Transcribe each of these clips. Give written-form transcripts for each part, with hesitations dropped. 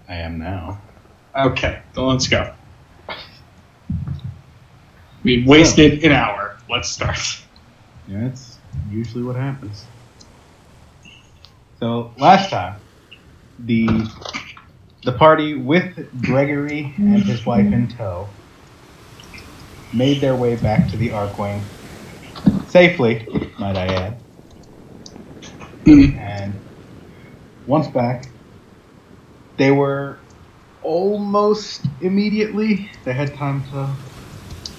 I am now. Okay, so let's go. We wasted an hour. Let's start. Yeah, that's usually what happens. So last time, the party with Gregory and his wife in tow made their way back to the Arkwing safely, might I add. And once back, they were almost immediately. They had time to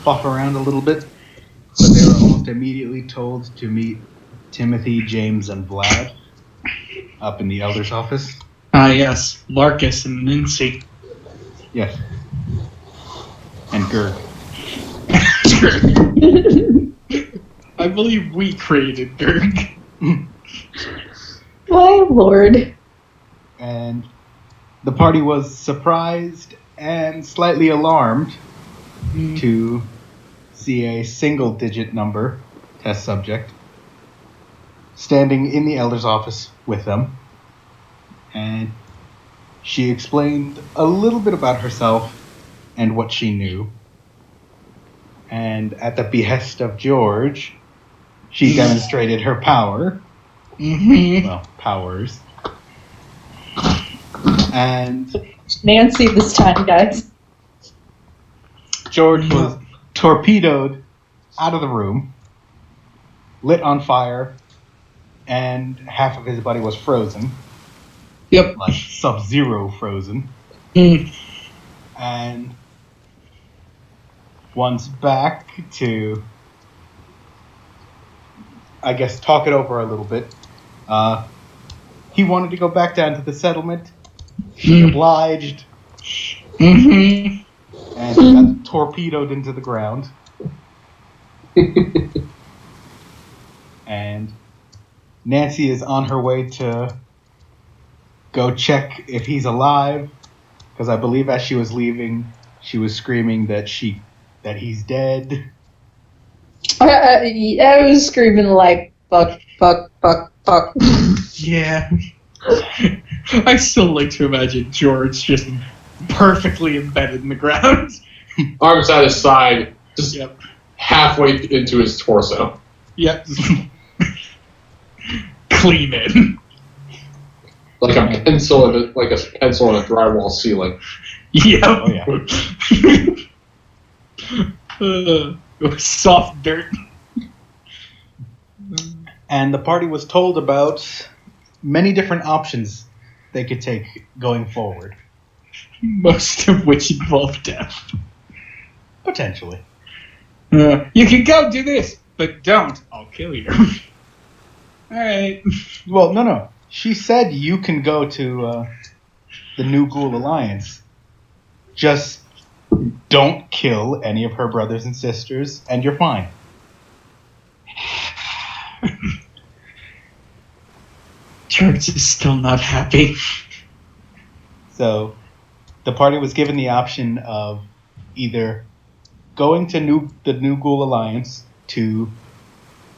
buff around a little bit, but they were almost immediately told to meet Timothy, James, and Vlad up in the Elder's office. Yes. Larkus and Nancy. Yes. And Gurg. I believe we created Gurg. My lord. And the party was surprised and slightly alarmed to see a single-digit number test subject standing in the Elder's office with them. And she explained a little bit about herself and what she knew. And at the behest of George, she demonstrated her power. Well, powers. And Nancy this time, guys. George was torpedoed out of the room, lit on fire, and half of his body was frozen. Yep. Like Sub-Zero frozen. And once back to, I guess, talk it over a little bit, he wanted to go back down to the settlement. She obliged. And he got torpedoed into the ground. And Nancy is on her way to go check if he's alive, because I believe as she was leaving, she was screaming that he's dead. I was screaming like, fuck, fuck, fuck, fuck. Yeah. I still like to imagine George just perfectly embedded in the ground. Arms at his side, just halfway into his torso. Yep. Clean in. Like a pencil in a drywall ceiling. Yep. Oh, yeah. Soft dirt. And the party was told about many different options they could take going forward. Most of which involve death. Potentially. You can go do this, but don't. I'll kill you. Alright. Well, no. She said you can go to the New Ghoul Alliance. Just don't kill any of her brothers and sisters, and you're fine. George is still not happy. So, the party was given the option of either going to the New Ghoul Alliance to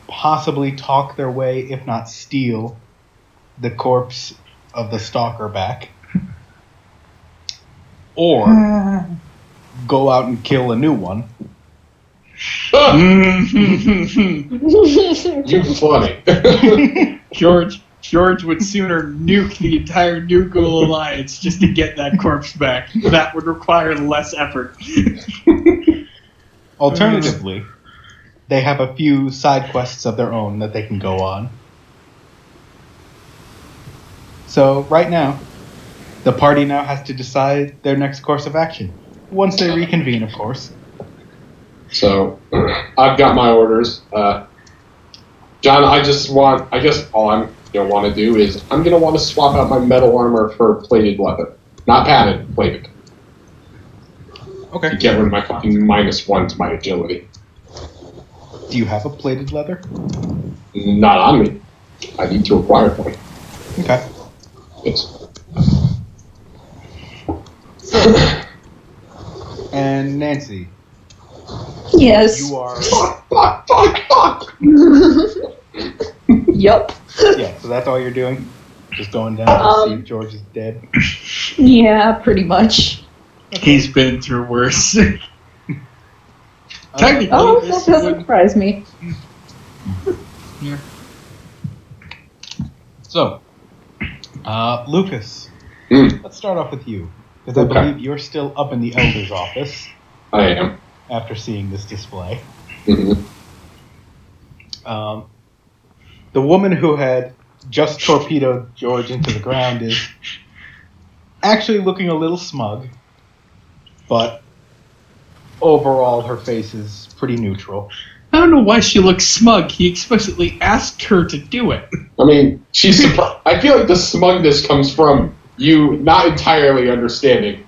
possibly talk their way, if not steal, the corpse of the stalker back, or go out and kill a new one. You funny. George would sooner nuke the entire New Ghoul Alliance just to get that corpse back. That would require less effort. Alternatively, they have a few side quests of their own that they can go on. So, right now, the party now has to decide their next course of action. Once they reconvene, of course. So, I've got my orders. John, I guess all I'm going to want to do is, I'm going to want to swap out my metal armor for plated leather. Not padded, plated. Okay. To get rid of my fucking -1 to my agility. Do you have a plated leather? Not on me. I need to acquire one. Okay. Yes. And Nancy. Yes. You are... Fuck! Yup. Yeah, so that's all you're doing? Just going down to see if George is dead. Yeah, pretty much. He's been through worse. Technically, Oh, this that doesn't would... surprise me. Yeah. So, Lucas, Mm. let's start off with you. Because I believe you're still up in the Elder's office I am. after seeing this display. Mm-hmm. The woman who had just torpedoed George into the ground is actually looking a little smug, but overall her face is pretty neutral. I don't know why she looks smug. He explicitly asked her to do it. I mean, she's surprised. I feel like the smugness comes from you not entirely understanding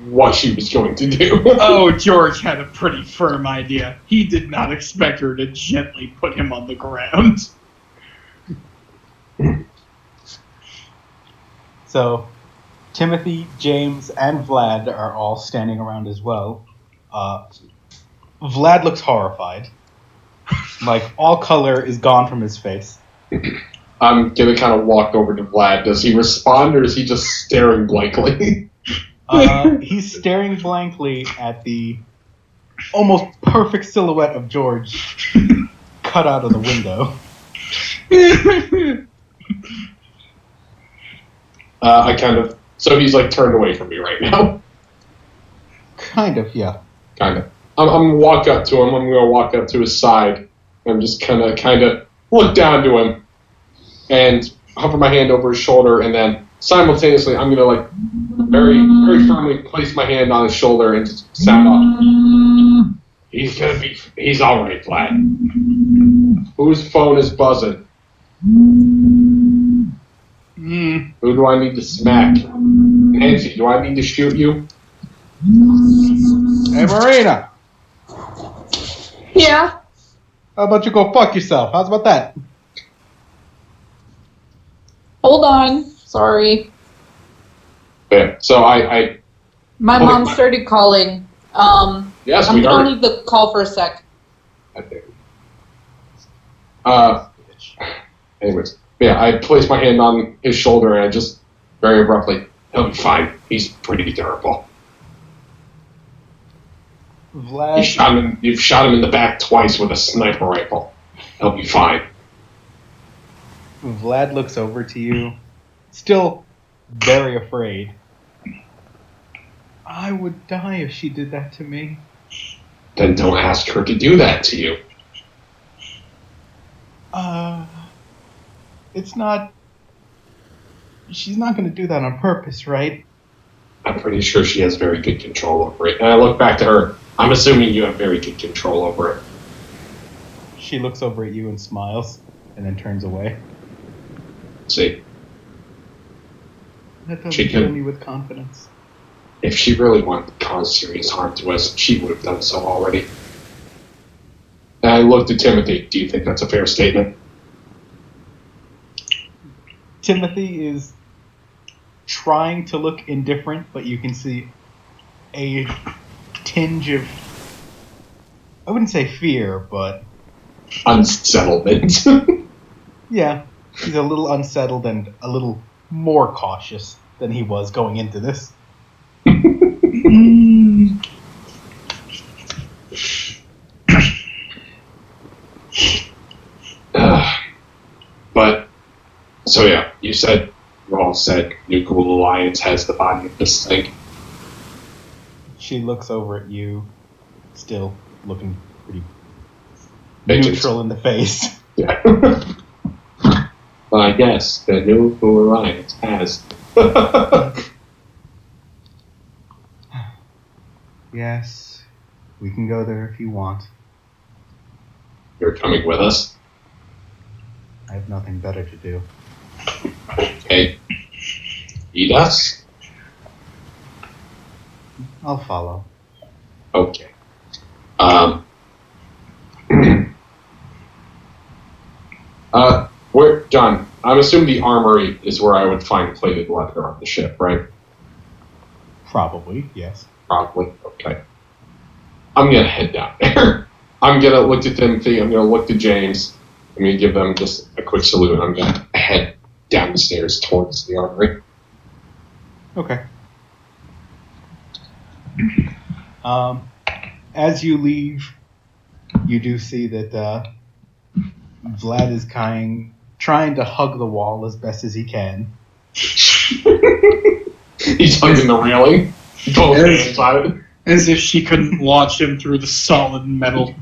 what she was going to do. Oh, George had a pretty firm idea. He did not expect her to gently put him on the ground. So, Timothy, James, and Vlad are all standing around as well. Vlad looks horrified. Like, all color is gone from his face. I'm gonna kind of walk over to Vlad. Does he respond, or is he just staring blankly? He's staring blankly at the almost perfect silhouette of George cut out of the window. I kind of... So he's, like, turned away from me right now. Kind of, yeah. Kind of. I'm gonna walk up to him. I'm gonna walk up to his side. I'm just kind of look down to him and hover my hand over his shoulder, and then simultaneously I'm gonna like very very firmly place my hand on his shoulder and just sound off. He's all right, Vlad. Whose phone is buzzing? Who do I need to smack? Nancy, do I need to shoot you? Hey, Marina! Yeah. How about you go fuck yourself? How's about that? Hold on. Sorry. Yeah, so I My mom started calling. yes, I'm we gonna are. leave the call for a sec. Anyways, yeah, I placed my hand on his shoulder and I just very abruptly, he'll be fine. He's pretty durable. Vlad. You've shot him in the back twice with a sniper rifle. He'll be fine. Vlad looks over to you, still very afraid. I would die if she did that to me. Then don't ask her to do that to you. It's not... She's not going to do that on purpose, right? I'm pretty sure she has very good control over it. And I look back to her. I'm assuming you have very good control over it. She looks over at you and smiles, and then turns away. See, That doesn't She fill can- me with confidence. if she really wanted to cause serious harm to us, she would have done so already. And I looked at Timothy. Do you think that's a fair statement? Timothy is trying to look indifferent, but you can see a tinge of... I wouldn't say fear, but... Unsettlement. Yeah, he's a little unsettled and a little more cautious than he was going into this. But, so yeah, you all said Nuclear Alliance has the body of this thing. She looks over at you, still looking pretty Vengeance. neutral in the face. Yeah. Well, I guess the Nuclear Alliance has. Yes, we can go there if you want. You're coming with us? I have nothing better to do. Okay. Eat us? I'll follow. Okay. Where, John, I'm assuming the armory is where I would find plated leather on the ship, right? Probably, yes. Probably. Okay. I'm gonna head down there. I'm gonna look to Timothy. I'm gonna look to James. I'm gonna give them just a quick salute. I'm gonna head down the stairs towards the armory. Okay. As you leave, you do see that Vlad is trying to hug the wall as best as he can. He's hugging the railing. Both hands on it. As if she couldn't launch him through the solid metal.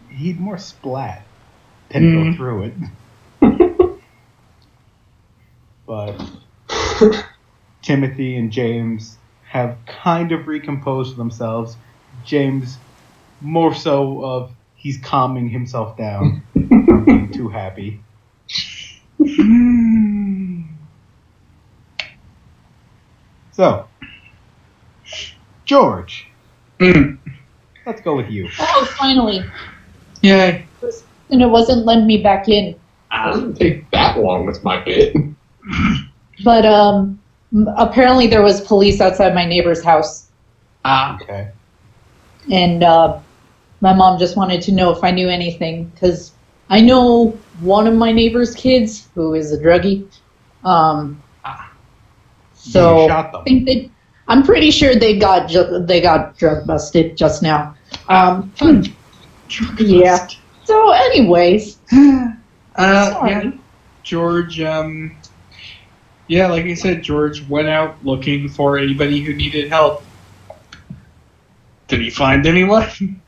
He'd more splat than go through it. But Timothy and James have kind of recomposed themselves. James more so of he's calming himself down from being too happy. So, George, let's go with you. Oh, finally. Yay. And it wasn't letting me back in. It doesn't take that long with my bit. But apparently there was police outside my neighbor's house. Okay. And my mom just wanted to know if I knew anything, because I know one of my neighbor's kids who is a druggie. So You shot them. I think I'm pretty sure they got drug busted just now. Yeah. So, anyways, sorry. Yeah. George, yeah, like I said, George went out looking for anybody who needed help. Did he find anyone?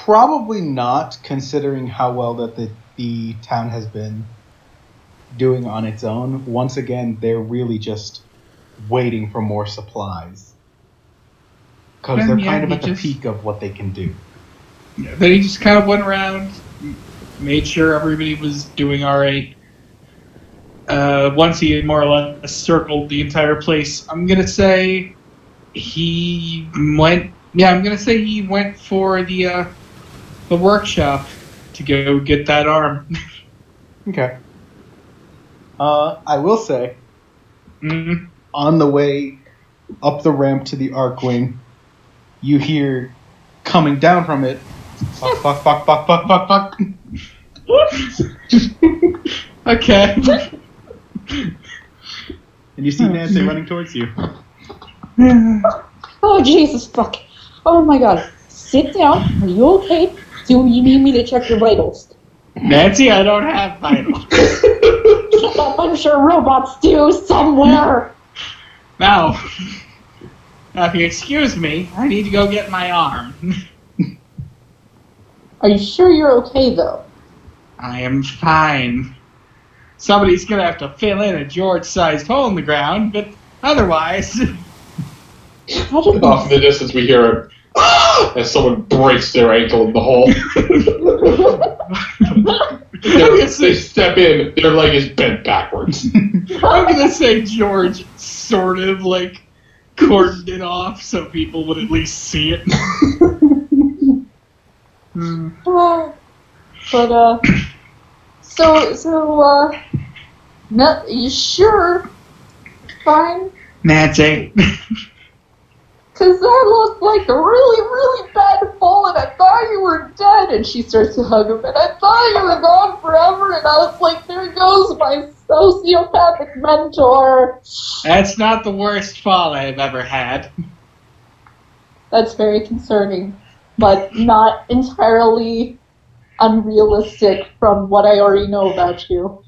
Probably not, considering how well that the town has been doing on its own. Once again, they're really just waiting for more supplies. Because they're kind of at the peak of what they can do. Yeah, then he just kind of went around, made sure everybody was doing alright. Once he had more or less circled the entire place, I'm gonna say he went. Yeah, I'm gonna say he went for the workshop to go get that arm. Okay. I will say, on the way up the ramp to the Arkwing, you hear coming down from it, fuck, fuck, fuck, fuck, fuck, fuck, fuck. Okay. And you see Nancy running towards you. Oh, Jesus, fuck. Oh, my God. Sit down. Are you okay? Do you need me to check your vitals? Nancy, I don't have vitals. I'm sure robots do somewhere. Now, if you excuse me, I need to go get my arm. Are you sure you're okay, though? I am fine. Somebody's gonna have to fill in a George-sized hole in the ground, but otherwise... Off in the distance we hear as someone breaks their ankle in the hole. They step in, their leg is bent backwards. I'm gonna say George sort of like cordoned it off so people would at least see it. No, you sure? Fine? Nancy. Because that looked like a really, really bad fall, and I thought you were dead. And she starts to hug him, and I thought you were gone forever. And I was like, there goes my sociopathic mentor. That's not the worst fall I've ever had. That's very concerning, but not entirely unrealistic from what I already know about you.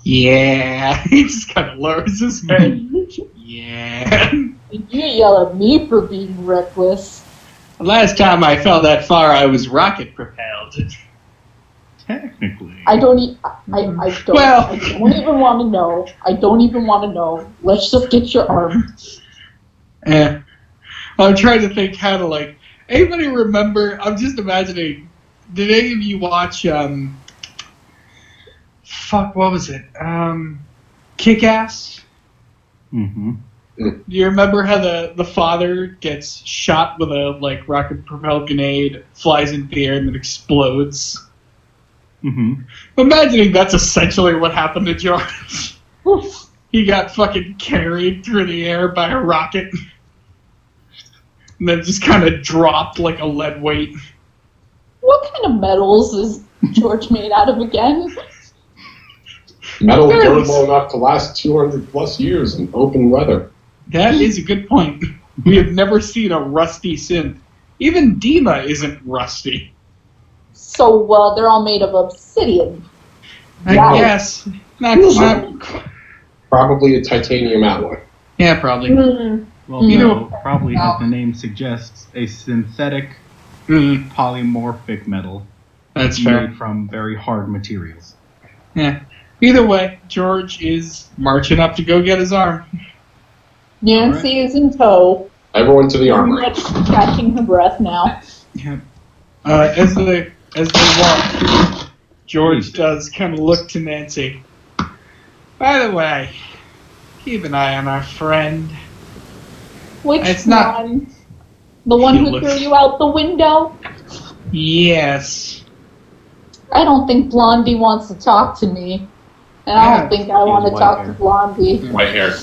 Yeah. He just kind of lowers his head. Yeah. You yell at me for being reckless. The last time I fell that far, I was rocket propelled. Technically. I don't even want to know. I don't even want to know. Let's just get your arm. Yeah. I'm trying to think how to, like... Anybody remember... I'm just imagining... Did any of you watch, Fuck, what was it? Kick-Ass? Mm-hmm. Do you remember how the father gets shot with a, like, rocket-propelled grenade, flies into the air, and then explodes? Mm-hmm. Imagining that's essentially what happened to George. He got fucking carried through the air by a rocket. And then just kind of dropped like a lead weight. What kind of metals is George made out of again? Metal durable enough to last 200 plus years in open weather. That is a good point. We have never seen a rusty synth. Even Dima isn't rusty. So, they're all made of obsidian. I guess. Not. Probably a titanium alloy. Yeah, probably. Well, no, probably, as the name suggests, a synthetic polymorphic metal. That's fair. Made from very hard materials. Yeah. Either way, George is marching up to go get his arm. Nancy is in tow. Everyone to the armory. Much catching her breath now. Yeah. As they walk, George does kind of look to Nancy. By the way, keep an eye on our friend. Which it's one? Not, the one who threw you out the window? Yes. I don't think Blondie wants to talk to me. And I don't think I want to talk to Blondie. White hair.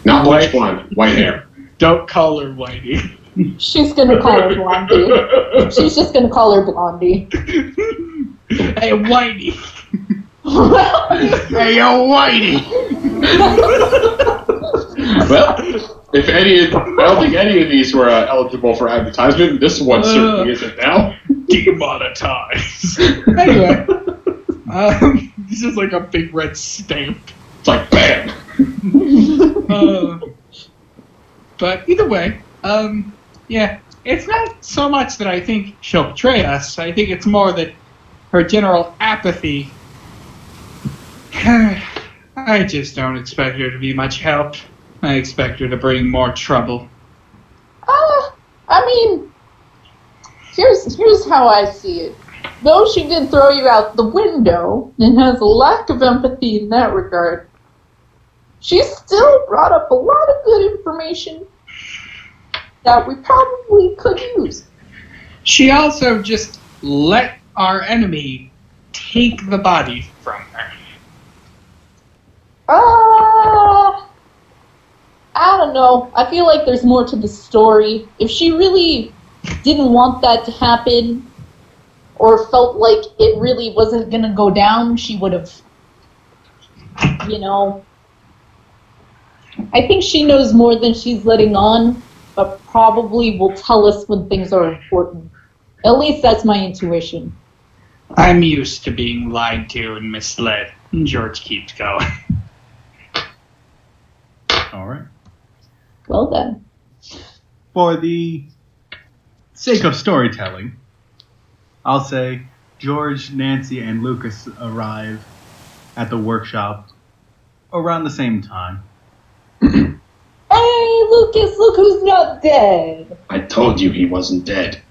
Not white blonde, white hair. Don't call her Whitey. She's gonna call her Blondie. She's just gonna call her Blondie. Hey, Whitey. Hey, yo, Whitey! Well, I don't think any of these were eligible for advertisement. This one certainly isn't now. Demonetized. Anyway, this is like a big red stamp. It's like bam. But either way, yeah, it's not so much that I think she'll betray us. I think it's more that her general apathy. I just don't expect her to be much help. I expect her to bring more trouble. I mean, here's how I see it. Though she did throw you out the window and has a lack of empathy in that regard, she still brought up a lot of good information that we probably could use. She also just let our enemy take the body from her. I don't know. I feel like there's more to the story. If she really didn't want that to happen, or felt like it really wasn't gonna go down, she would have, I think she knows more than she's letting on, but probably will tell us when things are important. At least that's my intuition. I'm used to being lied to and misled. George keeps going. All right. Well then. For the sake of storytelling, I'll say George, Nancy, and Lucas arrive at the workshop around the same time. Hey, Lucas, look who's not dead. I told you he wasn't dead.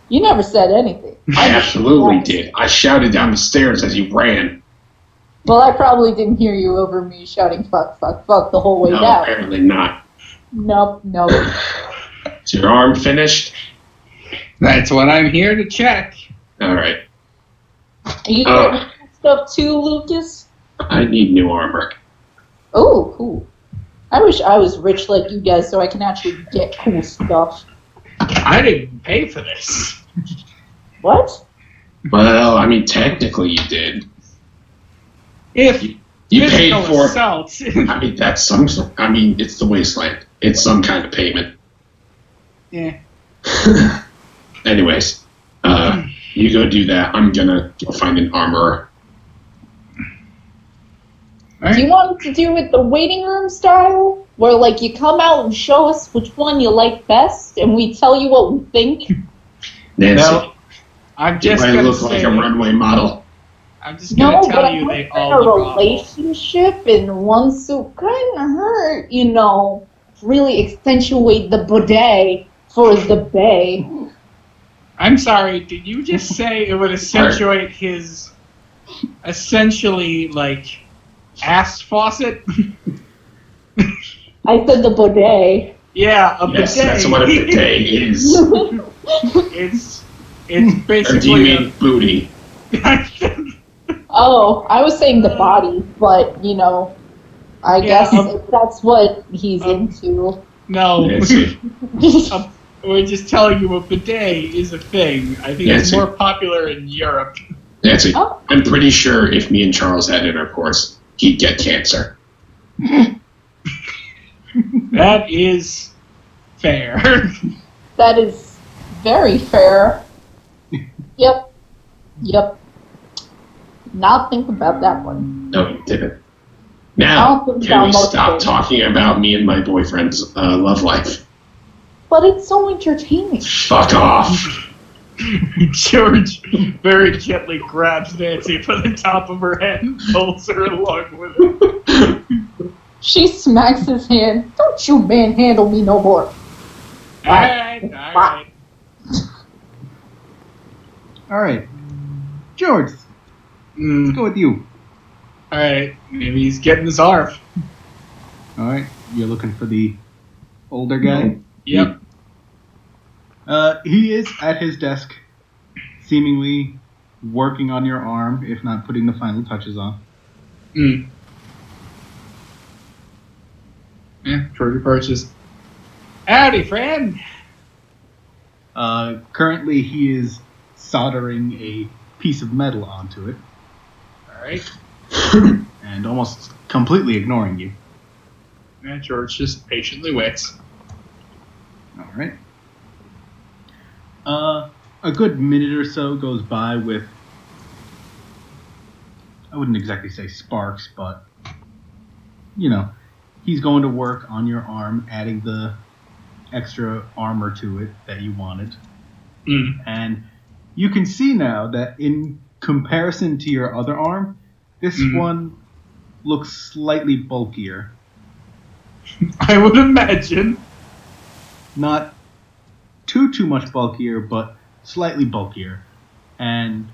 You never said anything. I absolutely did. I shouted down the stairs as he ran. Well, I probably didn't hear you over me shouting fuck, fuck, fuck the whole way No, down. apparently not. Nope. Is your arm finished? That's what I'm here to check. All right. Are you getting stuff too, Lucas? I need new armor. Oh, cool. I wish I was rich like you guys so I can actually get cool stuff. I didn't pay for this. What? Well, I mean, technically you did. If you paid for it. Assault. I mean, that's some. I mean, it's the wasteland. It's some kind of payment. Yeah. Anyways, you go do that. I'm gonna go find an armorer. Right. Do you want to do it the waiting room style? Where, like, you come out and show us which one you like best, and we tell you what we think? Nancy, No, I'm just I gonna look say, like a runway model. I'm just gonna No, but tell I'm you they in all a look awful. relationship, and one suit kind of hurt, really accentuate the bidet for the bay. I'm sorry, did you just say it would accentuate his essentially, like, ass faucet? I said the bidet. Yeah, a Yes, bidet. that's what a bidet is. It's Or do you basically mean booty? Oh, I was saying the body, but, I Yeah, guess if that's what he's into. no. Nancy, We're just telling you a bidet is a thing. I think it's more popular in Europe. Nancy, I'm pretty sure if me and Charles had intercourse, he'd get cancer. That is fair. That is very fair. Yep. Not think about that one. No, you didn't. Now, can we stop talking about me and my boyfriend's love life? But it's so entertaining. Fuck off. George very gently grabs Nancy by the top of her head and pulls her along with him. She smacks his hand. Don't you manhandle me no more. Alright. Alright. George, let's go with you. Alright, maybe he's getting his arm. Alright, you're looking for the older guy? Yep. He is at his desk, seemingly working on your arm, if not putting the final touches on. Yeah, George approaches. Howdy, friend. Currently he is soldering a piece of metal onto it. Alright. And almost completely ignoring you. And George just patiently waits. Alright. A good minute or so goes by with, I wouldn't exactly say sparks, but, you know, he's going to work on your arm, adding the extra armor to it that you wanted. And you can see now that in comparison to your other arm, this one looks slightly bulkier. I would imagine. Not too much bulkier, but slightly bulkier. And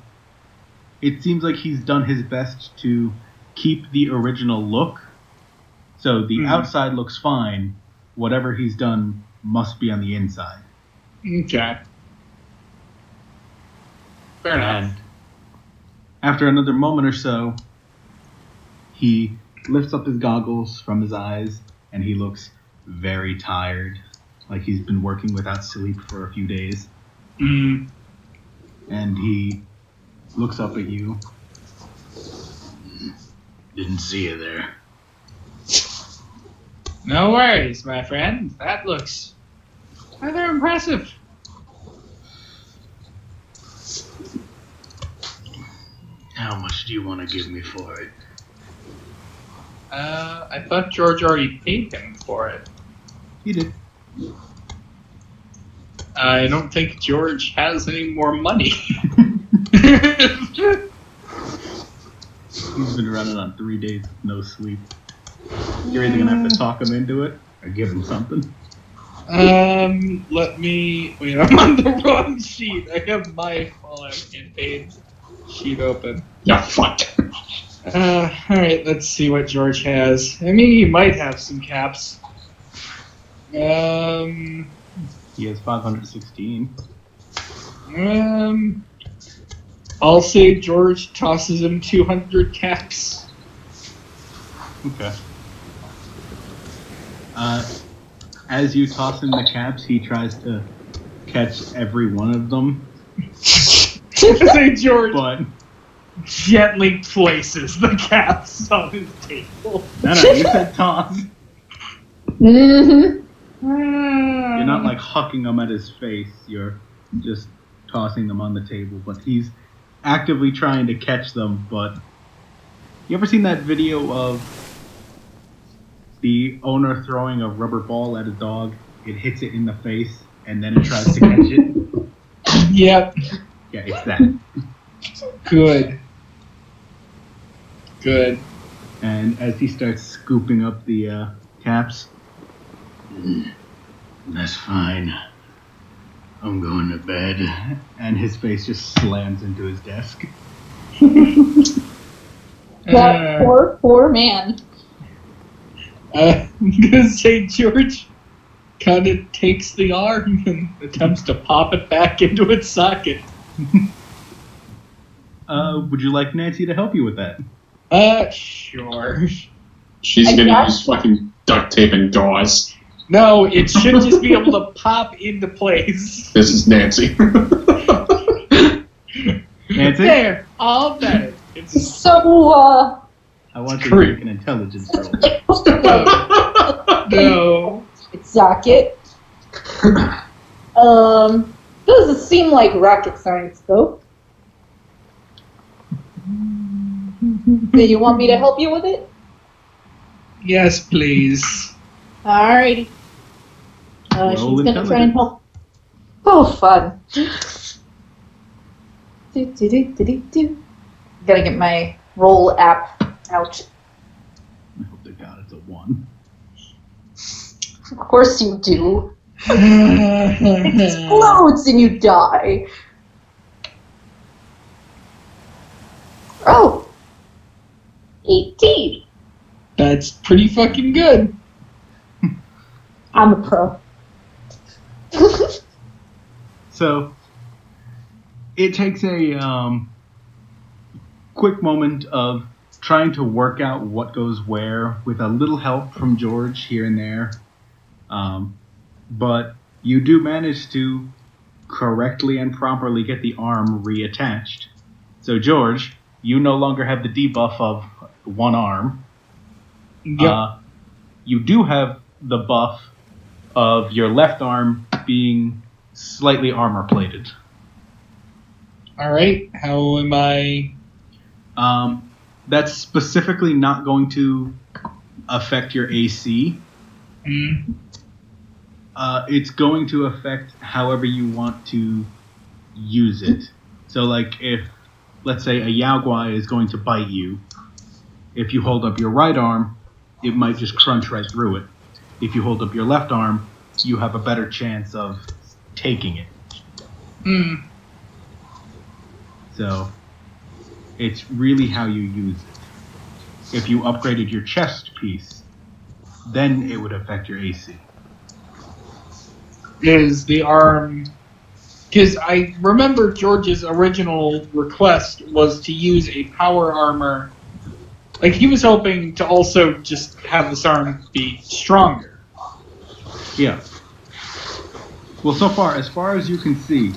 it seems like he's done his best to keep the original look. So the outside looks fine. Whatever he's done must be on the inside. Okay. Fair enough. And after another moment or so, he lifts up his goggles from his eyes, and he looks very tired, like he's been working without sleep for a few days. And he looks up at you. Didn't see you there. No worries, my friend. That looks rather impressive. How much do you want to give me for it? I thought George already paid him for it. He did. I don't think George has any more money. He's been running on 3 days with no sleep. You're either going to have to talk him into it or give him something. Let me... Wait, I'm on the wrong sheet. I have my Fallout campaign sheet open. Yeah, fuck. Alright, let's see what George has. I mean, he might have some caps. He has 516. I'll say George tosses him 200 caps. Okay. As you toss him the caps, he tries to catch every one of them. Say George But gently places the caps on his table. no, you said toss. Mm-hmm. You're not like hucking them at his face. You're just tossing them on the table. But he's actively trying to catch them. But you ever seen that video of the owner throwing a rubber ball at a dog? It hits it in the face, and then it tries to catch it. Yep. Yeah, it's that. Good. And as he starts scooping up the caps, that's fine. I'm going to bed. And his face just slams into his desk. That poor man. I'm gonna say George kind of takes the arm and attempts to pop it back into its socket. Would you like Nancy to help you with that? Sure. She's gonna use fucking duct tape and gauze. No, it should just be able to pop into place. This is Nancy. Nancy? There, all better. It's So, I want you to True. make an intelligence roll. no. socket. Doesn't seem like rocket science, though. Do you want me to help you with it? Yes, please. Alrighty. Roll She's gonna try and intelligence. help. Oh, fun. Do. Gotta get my roll app out. I hope to God it's a 1. Of course you do. It explodes and you die. Oh. 18. That's pretty fucking good. I'm a pro. So, it takes a quick moment of trying to work out what goes where with a little help from George here and there. But you do manage to correctly and properly get the arm reattached. So, George, you no longer have the debuff of one arm. Yep. You do have the buff of your left arm being slightly armor plated. Alright, how am I... That's specifically not going to affect your AC. It's going to affect however you want to use it. So, like, if, let's say, a Yaogwai is going to bite you, if you hold up your right arm, it might just crunch right through it. If you hold up your left arm, you have a better chance of taking it. So, it's really how you use it. If you upgraded your chest piece, then it would affect your AC. Is the arm... Because I remember George's original request was to use a power armor. Like, he was hoping to also just have this arm be stronger. Yeah. Well, so far, as far as you can see,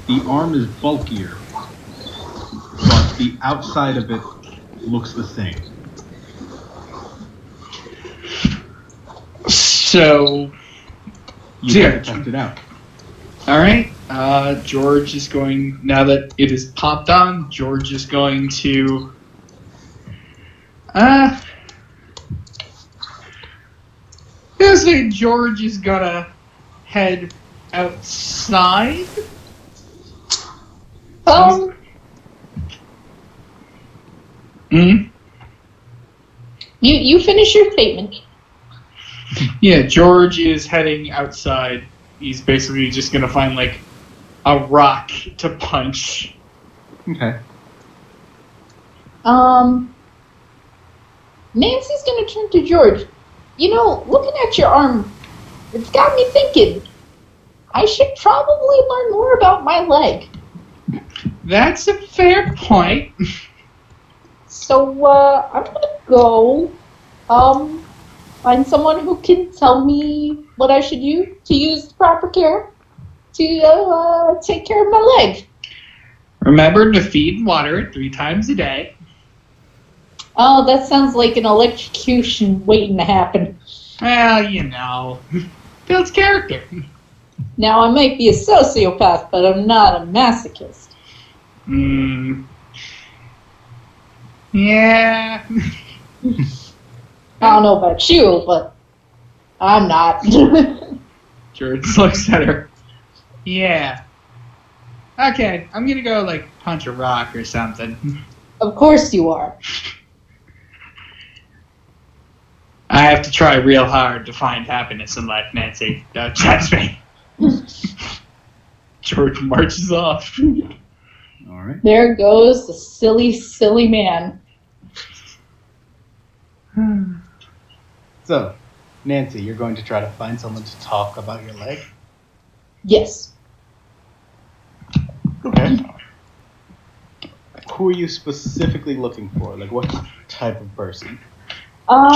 the arm is bulkier, but the outside of it looks the same. So... You have to test it out. Alright, George is going... Now that it is popped on, George is going to... Basically, George is gonna head outside. You finish your statement. Yeah, George is heading outside. He's basically just gonna find, like, a rock to punch. Okay. Nancy's gonna turn to George. You know, looking at your arm, it's got me thinking. I should probably learn more about my leg. That's a fair point. So, I'm gonna go, find someone who can tell me what I should use to use the proper care to, take care of my leg. Remember to feed and water it 3 times a day. Oh, that sounds like an electrocution waiting to happen. Well, you know. Builds character. Now, I might be a sociopath, but I'm not a masochist. Yeah. I don't know about you, but I'm not. George looks at her. Yeah. Okay, I'm gonna go, like, punch a rock or something. Of course you are. I have to try real hard to find happiness in life, Nancy. Don't judge me. George marches off. All right. There goes the silly, silly man. So, Nancy, you're going to try to find someone to talk about your leg? Yes. Okay. Who are you specifically looking for? Like, what type of person?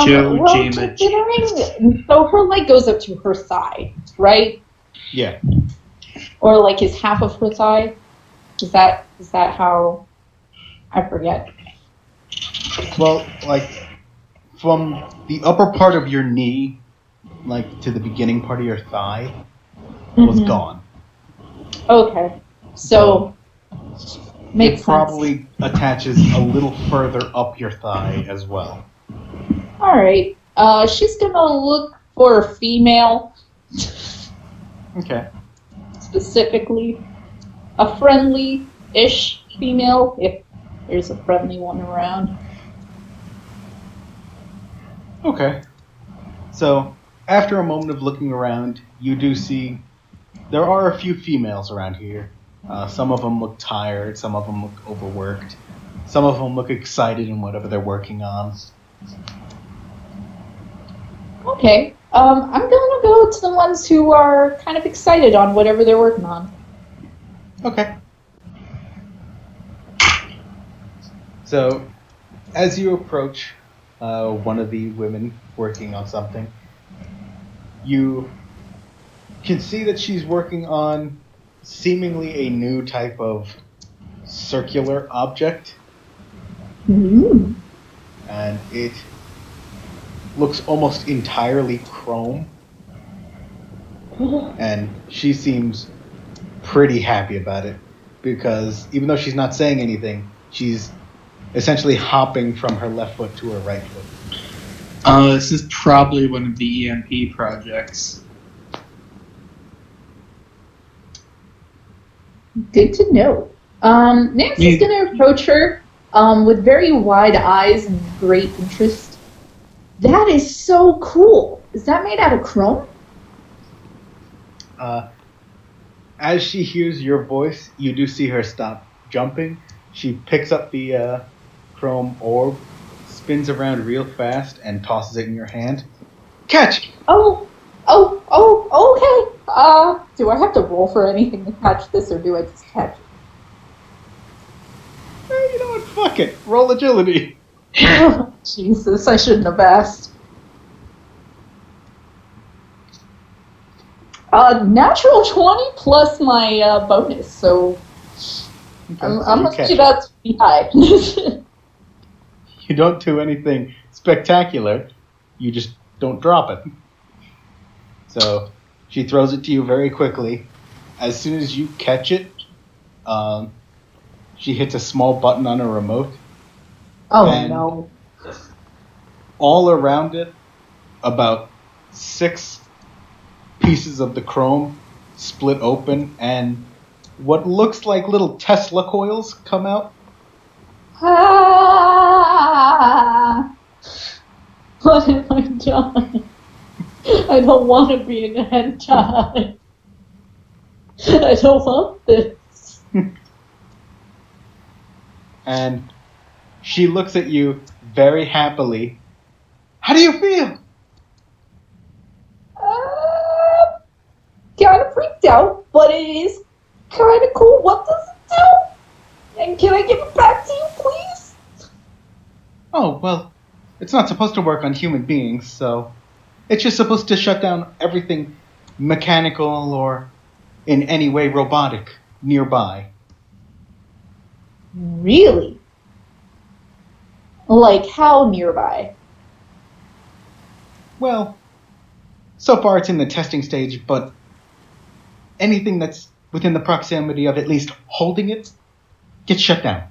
Joe well, Jama. considering, so her leg goes up to her thigh, right? Yeah. Or like is half of her thigh? Is that how? I forget. Well, like, from the upper part of your knee, like, to the beginning part of your thigh, was gone. Okay. So makes it probably attaches a little further up your thigh as well. Alright. She's gonna look for a female. Okay. Specifically. A friendly-ish female, if there's a friendly one around. Okay. So, after a moment of looking around, you do see there are a few females around here. Some of them look tired, some of them look overworked, some of them look excited in whatever they're working on. Okay. I'm gonna go to the ones who are kind of excited on whatever they're working on. Okay. So, as you approach one of the women working on something, you can see that she's working on seemingly a new type of circular object. Mm-hmm. And it looks almost entirely chrome. And she seems pretty happy about it, because even though she's not saying anything, she's essentially hopping from her left foot to her right foot. This is probably one of the EMP projects. Good to know. Nancy's going to approach her with very wide eyes and great interest. That is so cool. Is that made out of chrome? As she hears your voice, you do see her stop jumping. She picks up the chrome orb, spins around real fast, and tosses it in your hand. Catch! Okay. Do I have to roll for anything to catch this, or do I just catch it? You know what? Fuck it. Roll agility. Oh, Jesus, I shouldn't have asked. Natural 20 plus my bonus, so Okay, I'm gonna say that's pretty high. You don't do anything spectacular. You just don't drop it. So she throws it to you very quickly. As soon as you catch it, she hits a small button on a remote. Oh, no. All around it, about 6 pieces of the chrome split open, and what looks like little Tesla coils come out. What have I done? I don't want to be in a hentai. I don't want this. And she looks at you very happily. How do you feel? Kind of freaked out, but it is kind of cool. What does it do? And can I give it back to you, please? Oh, well, it's not supposed to work on human beings, so it's just supposed to shut down everything mechanical or in any way robotic nearby. Really? Like how nearby? Well, so far it's in the testing stage, but anything that's within the proximity of at least holding it gets shut down.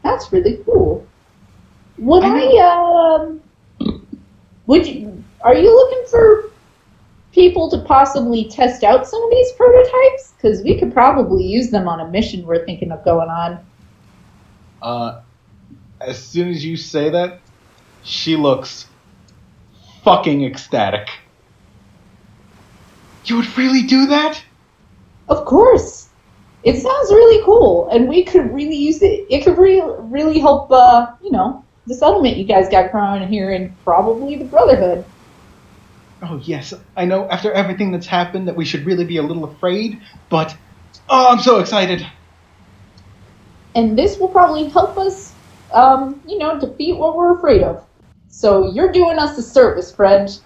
That's really cool. Are you looking for people to possibly test out some of these prototypes? Because we could probably use them on a mission we're thinking of going on. As soon as you say that, she looks fucking ecstatic. You would really do that? Of course. It sounds really cool, and we could really use it. It could really help, the settlement you guys got growing here, and probably the Brotherhood. Oh, yes. I know after everything that's happened that we should really be a little afraid, but I'm so excited. And this will probably help us defeat what we're afraid of. So you're doing us a service, friend.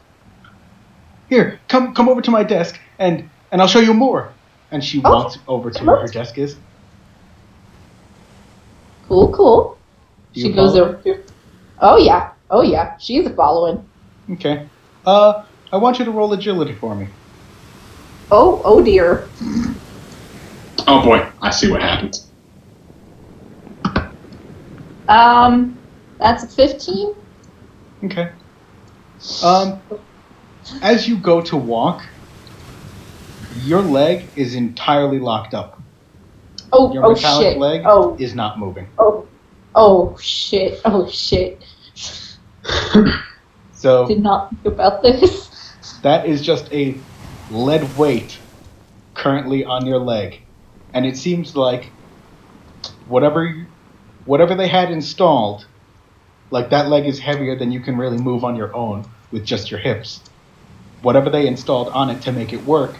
Here, come over to my desk, and I'll show you more. And she walks over to where her desk is. Cool. She goes over to... Oh, yeah. She's following. Okay. I want you to roll agility for me. Oh dear. Oh boy, I see what happens. That's a 15. Okay. As you go to walk, your leg is entirely locked up. Your metallic shit. leg is not moving. Oh shit. So did not think about this. That is just a lead weight currently on your leg. And it seems like whatever they had installed, like that leg is heavier than you can really move on your own with just your hips. Whatever they installed on it to make it work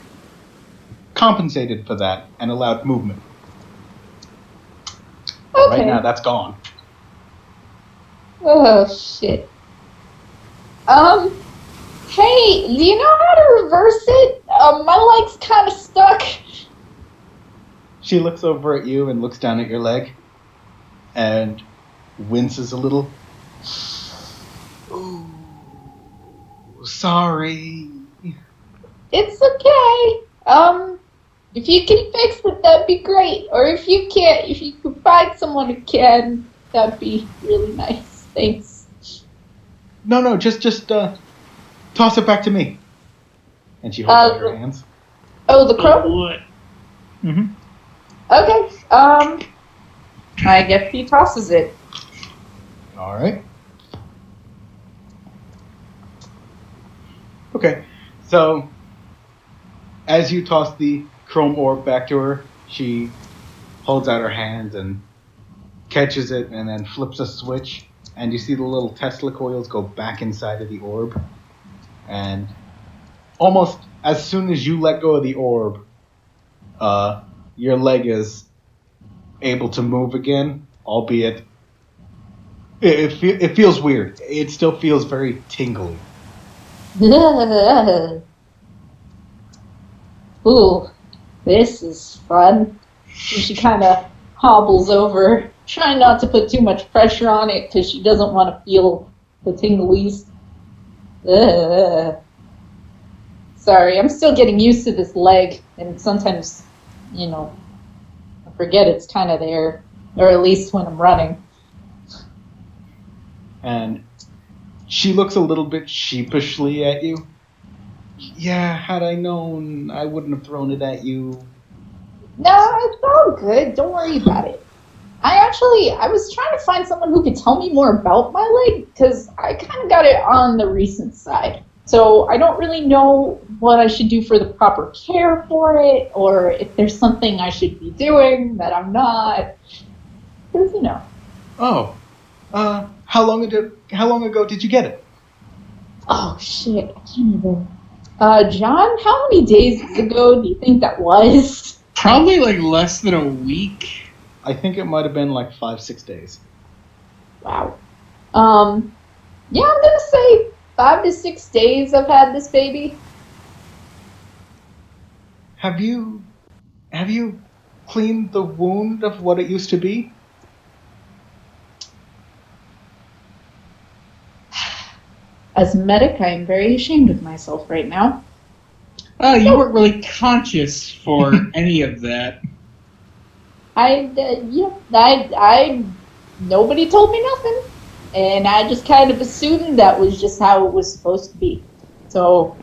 compensated for that and allowed movement. Okay. Right now, that's gone. Oh, shit. Hey, do you know how to reverse it? My leg's kind of stuck. She looks over at you and looks down at your leg and winces a little. Ooh, sorry. It's okay. If you can fix it, that'd be great. Or if you can't, if you can find someone who can, that'd be really nice. Thanks. No, just toss it back to me. And she holds out her hands. Oh, the crow? What? Mm-hmm. Okay. I guess he tosses it. All right. Okay, so as you toss the chrome orb back to her, she holds out her hand and catches it and then flips a switch, and you see the little Tesla coils go back inside of the orb. And almost as soon as you let go of the orb, your leg is able to move again, albeit it feels weird. It still feels very tingly. Ooh, this is fun. And she kind of hobbles over, trying not to put too much pressure on it because she doesn't want to feel the tinglies. Sorry, I'm still getting used to this leg, and sometimes, I forget it's kind of there, or at least when I'm running. And she looks a little bit sheepishly at you. Yeah, had I known, I wouldn't have thrown it at you. No, it's all good. Don't worry about it. I was trying to find someone who could tell me more about my leg, because I kind of got it on the recent side. So I don't really know what I should do for the proper care for it, or if there's something I should be doing that I'm not. Because, Oh, how long ago did you get it? Oh, shit. I can't even. John, how many days ago do you think that was? Probably like less than a week. I think it might have been like 5-6 days. Wow. Yeah, I'm gonna say 5 to 6 days I've had this baby. Have you cleaned the wound of what it used to be? As a medic, I am very ashamed of myself right now. You weren't really conscious for any of that. Nobody told me nothing, and I just kind of assumed that was just how it was supposed to be. So,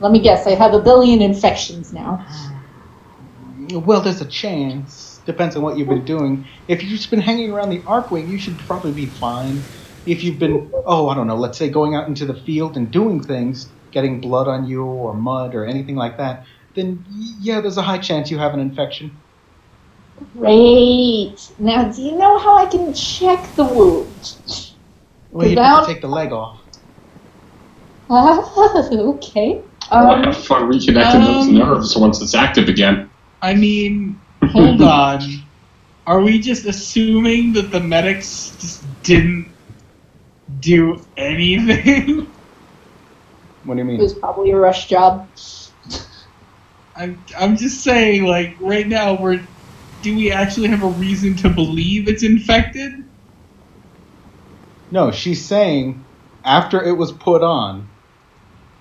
let me guess, I have a billion infections now. Well, there's a chance. Depends on what you've been doing. If you've just been hanging around the Arcwing, you should probably be fine. If you've been, I don't know, let's say going out into the field and doing things, getting blood on you or mud or anything like that, then yeah, there's a high chance you have an infection. Great. Now, do you know how I can check the wound? Well, you'd have to take the leg off. Okay. Have fun reconnecting those nerves once it's active again. I mean, hold on. Are we just assuming that the medics just didn't do anything. What do you It mean? was probably a rush job. I'm just saying, like, right now, do we actually have a reason to believe it's infected? No, she's saying after it was put on,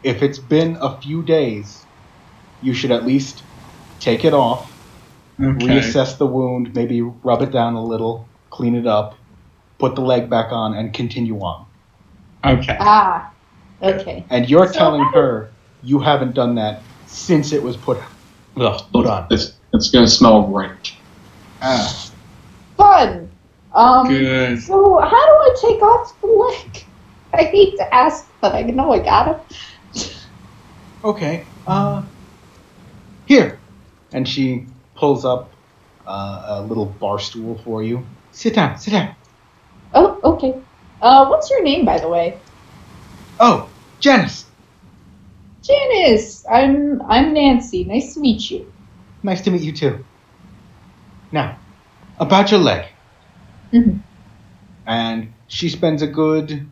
if it's been a few days, you should at least take it off, reassess the wound, maybe rub it down a little, clean it up, put the leg back on, and continue on. Okay. Ah, okay. And you're telling her you haven't done that since it was put on. It's going to smell rank. Fun. Good. So how do I take off the leg? I hate to ask, but I know I gotta. Okay, here. And she pulls up a little bar stool for you. Sit down. Oh, okay. What's your name, by the way? Oh, Janice. Janice. I'm Nancy. Nice to meet you. Nice to meet you too. Now, about your leg. Mm-hmm. And she spends a good,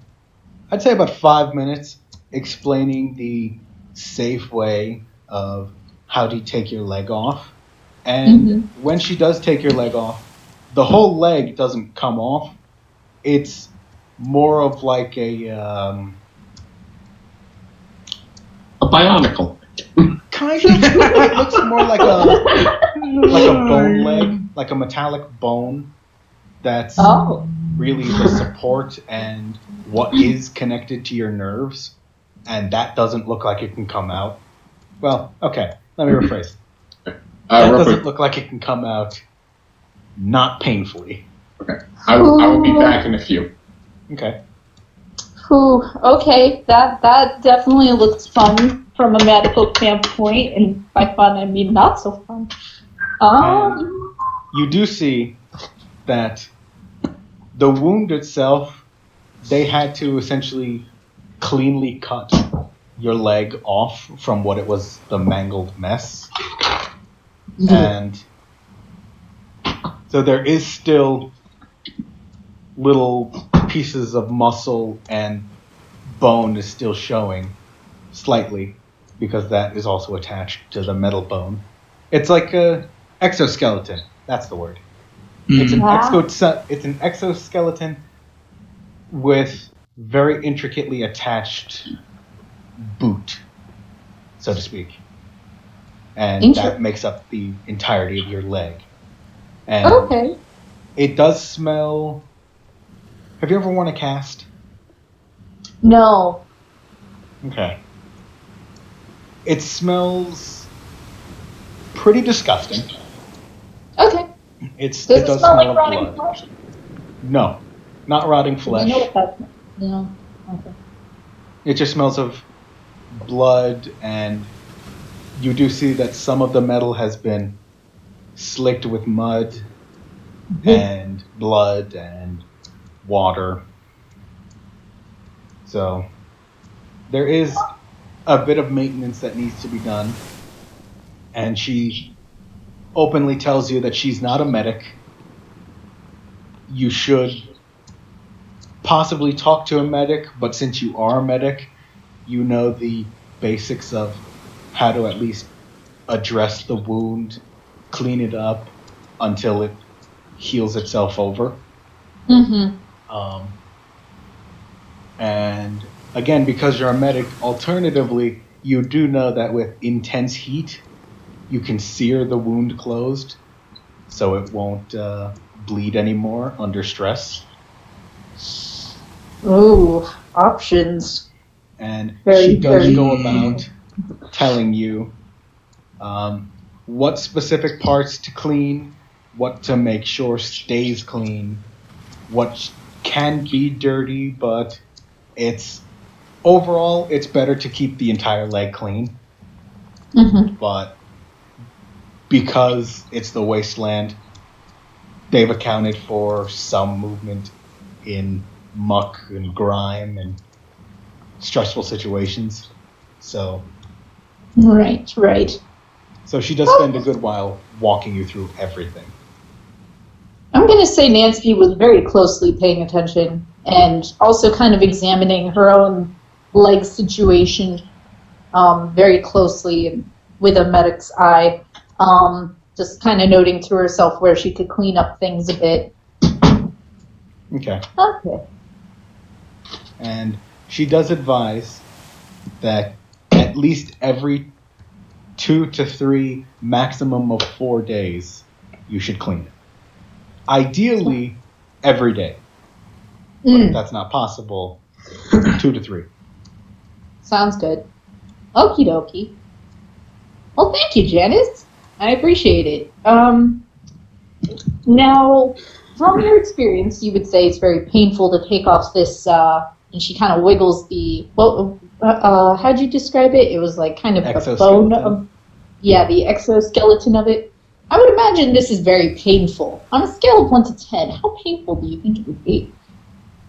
I'd say about 5 minutes explaining the safe way of how to take your leg off. And when she does take your leg off, the whole leg doesn't come off. It's more of like a bionicle. Kind of. It looks more like a bone leg, like a metallic bone that's really the support and what is connected to your nerves, and that doesn't look like it can come out. Well, okay, let me rephrase. That doesn't look like it can come out not painfully. Okay. I will be back in a few. Okay. Ooh, okay, that definitely looks fun from a medical standpoint, and by fun I mean not so fun. You do see that the wound itself, they had to essentially cleanly cut your leg off from what it was, the mangled mess. And so there is still little pieces of muscle and bone is still showing slightly because that is also attached to the metal bone. It's like a exoskeleton. That's the word. It's an exoskeleton with very intricately attached boot, so to speak. And that makes up the entirety of your leg. And it does smell. Have you ever worn a cast? No. Okay. It smells pretty disgusting. Okay. Does it smell like rotting flesh? No, not rotting flesh. I know what that smells. No. Okay. It just smells of blood, and you do see that some of the metal has been slicked with mud and blood and water. So there is a bit of maintenance that needs to be done, and she openly tells you that she's not a medic. You should possibly talk to a medic, but since you are a medic, you know the basics of how to at least address the wound, clean it up until it heals itself over. And again, because you're a medic, alternatively, you do know that with intense heat, you can sear the wound closed so it won't bleed anymore under stress. Ooh, options. And she does go about telling you what specific parts to clean, what to make sure stays clean, what can be dirty, but overall it's better to keep the entire leg clean. But because it's the wasteland, they've accounted for some movement in muck and grime and stressful situations. So Right. So she does spend a good while walking you through everything. Okay. going to say Nancy was very closely paying attention and also kind of examining her own leg situation very closely and with a medic's eye. Just kind of noting to herself where she could clean up things a bit. Okay. Okay. And she does advise that at least every 2 to 3, maximum of 4 days, you should clean it. Ideally, every day. But if that's not possible, 2 to 3. Sounds good. Okie dokie. Well, thank you, Janice. I appreciate it. Now, from your experience, you would say it's very painful to take off this, and she kind of wiggles the, how'd you describe it? It was like kind of the bone of, the exoskeleton of it. I would imagine this is very painful. On a scale of 1 to 10, how painful do you think it would be?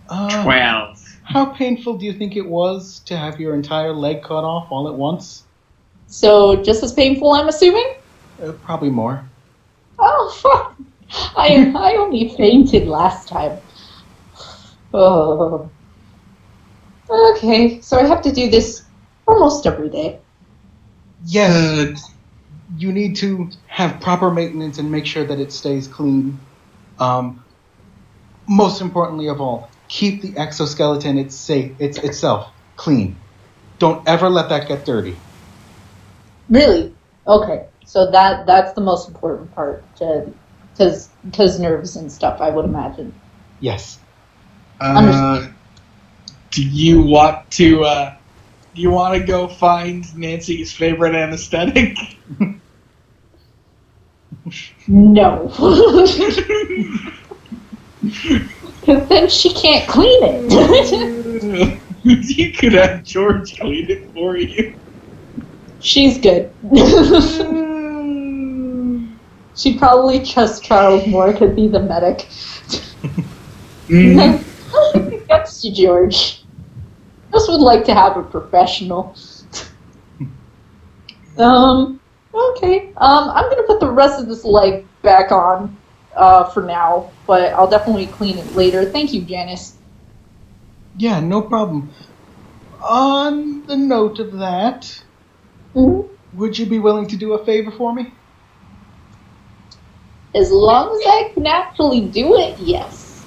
12. How painful do you think it was to have your entire leg cut off all at once? So, just as painful, I'm assuming? Probably more. Oh, fuck. I only fainted last time. Oh. Okay, so I have to do this almost every day. Yes. You need to have proper maintenance and make sure that it stays clean. Most importantly of all, keep the exoskeleton itself clean. Don't ever let that get dirty. Really? Okay. So that's the most important part, because nerves and stuff, I would imagine. Yes. Do you want to go find Nancy's favorite anesthetic? No. Because then she can't clean it. You could have George clean it for you. She's good. She'd probably trust Charles more because he's a medic. I don't think that's you, George. Just would like to have a professional. Okay. I'm gonna put the rest of this leg back on for now, but I'll definitely clean it later. Thank you, Janice. Yeah, no problem. On the note of that, would you be willing to do a favor for me? As long as I can actually do it, yes.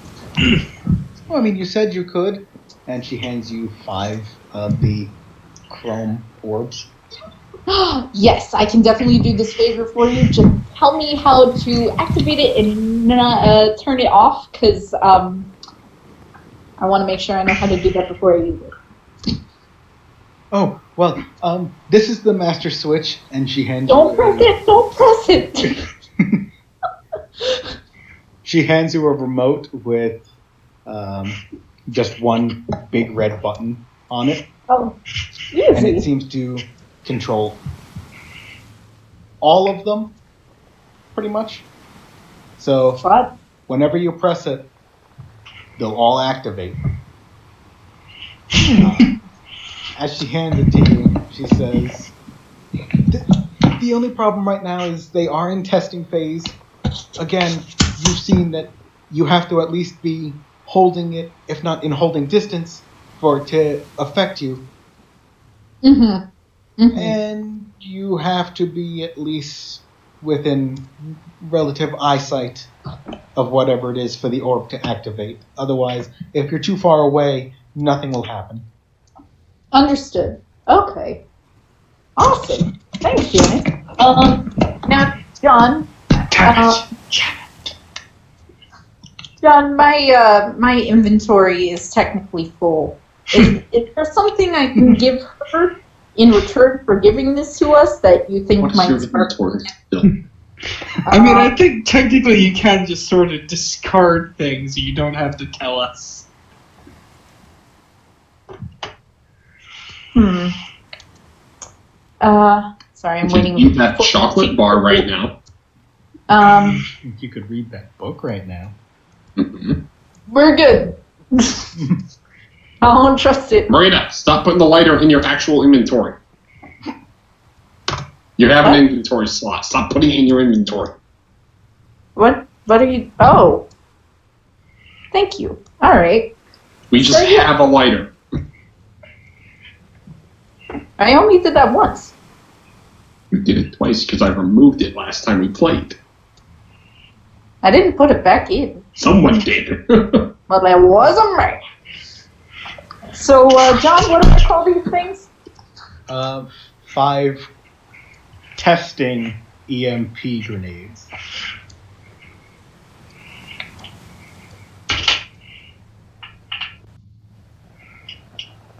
Well, I mean, you said you could, and she hands you 5 of the chrome orbs. Yes, I can definitely do this favor for you. Just tell me how to activate it and turn it off, because I want to make sure I know how to do that before I use it. Oh, well, this is the master switch, and she hands Don't press it! She hands you a remote with just one big red button on it. Oh, easy. And it seems to control all of them, pretty much. So, What? whenever you press it, they'll all activate. As she hands it to you, she says, the only problem right now is they are in testing phase. Again, you've seen that you have to at least be holding it, if not in holding distance, for it to affect you. And you have to be at least within relative eyesight of whatever it is for the orb to activate. Otherwise, if you're too far away, nothing will happen. Understood. Okay. Awesome. Thanks, Janice. Now, John. John, my inventory is technically full. Is there something I can give her in return for giving this to us that you think might spark? I mean, I think technically you can just sort of discard things. You don't have to tell us. Sorry, I'm You waiting. can eat that chocolate bar right now. You could read that book right now. We're good. I don't trust it. Marina, stop putting the lighter in your actual inventory. You have an inventory slot. Stop putting it in your inventory. What are you? Oh, Thank you. All right. We just have a lighter. I only did that once. We did it twice because I removed it last time we played. I didn't put it back in. Someone did. But it wasn't me. So, John, what do I call these things? 5 testing EMP grenades.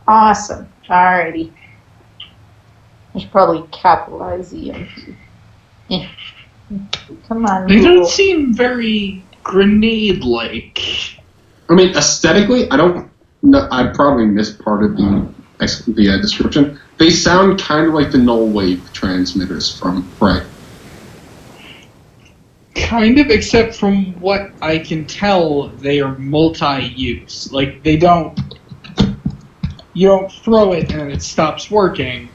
Awesome. Alrighty. I should probably capitalize EMP. Yeah. Come on. They don't seem very grenade-like. I mean, aesthetically, I don't know. I probably missed part of the description. They sound kind of like the null wave transmitters from Prey. Kind of, except from what I can tell, they are multi-use. Like, they don't... You don't throw it and it stops working.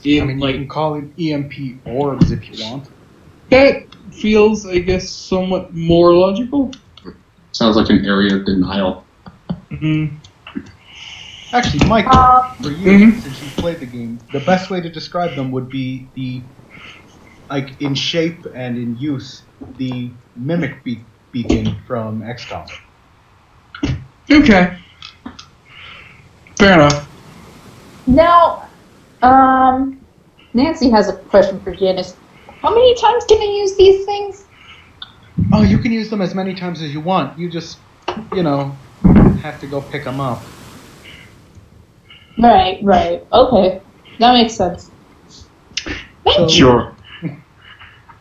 I mean, you can call it EMP orbs if you want. That feels, I guess, somewhat more logical. Sounds like an area of denial. Mm-hmm. Actually, Michael, for you, since you played the game, the best way to describe them would be like in shape and in use, the mimic beacon from XCOM. Okay. Fair enough. Now, Nancy has a question for Janice. How many times can I use these things? Oh, you can use them as many times as you want. You just, have to go pick them up. Right. Okay. That makes sense. Sure.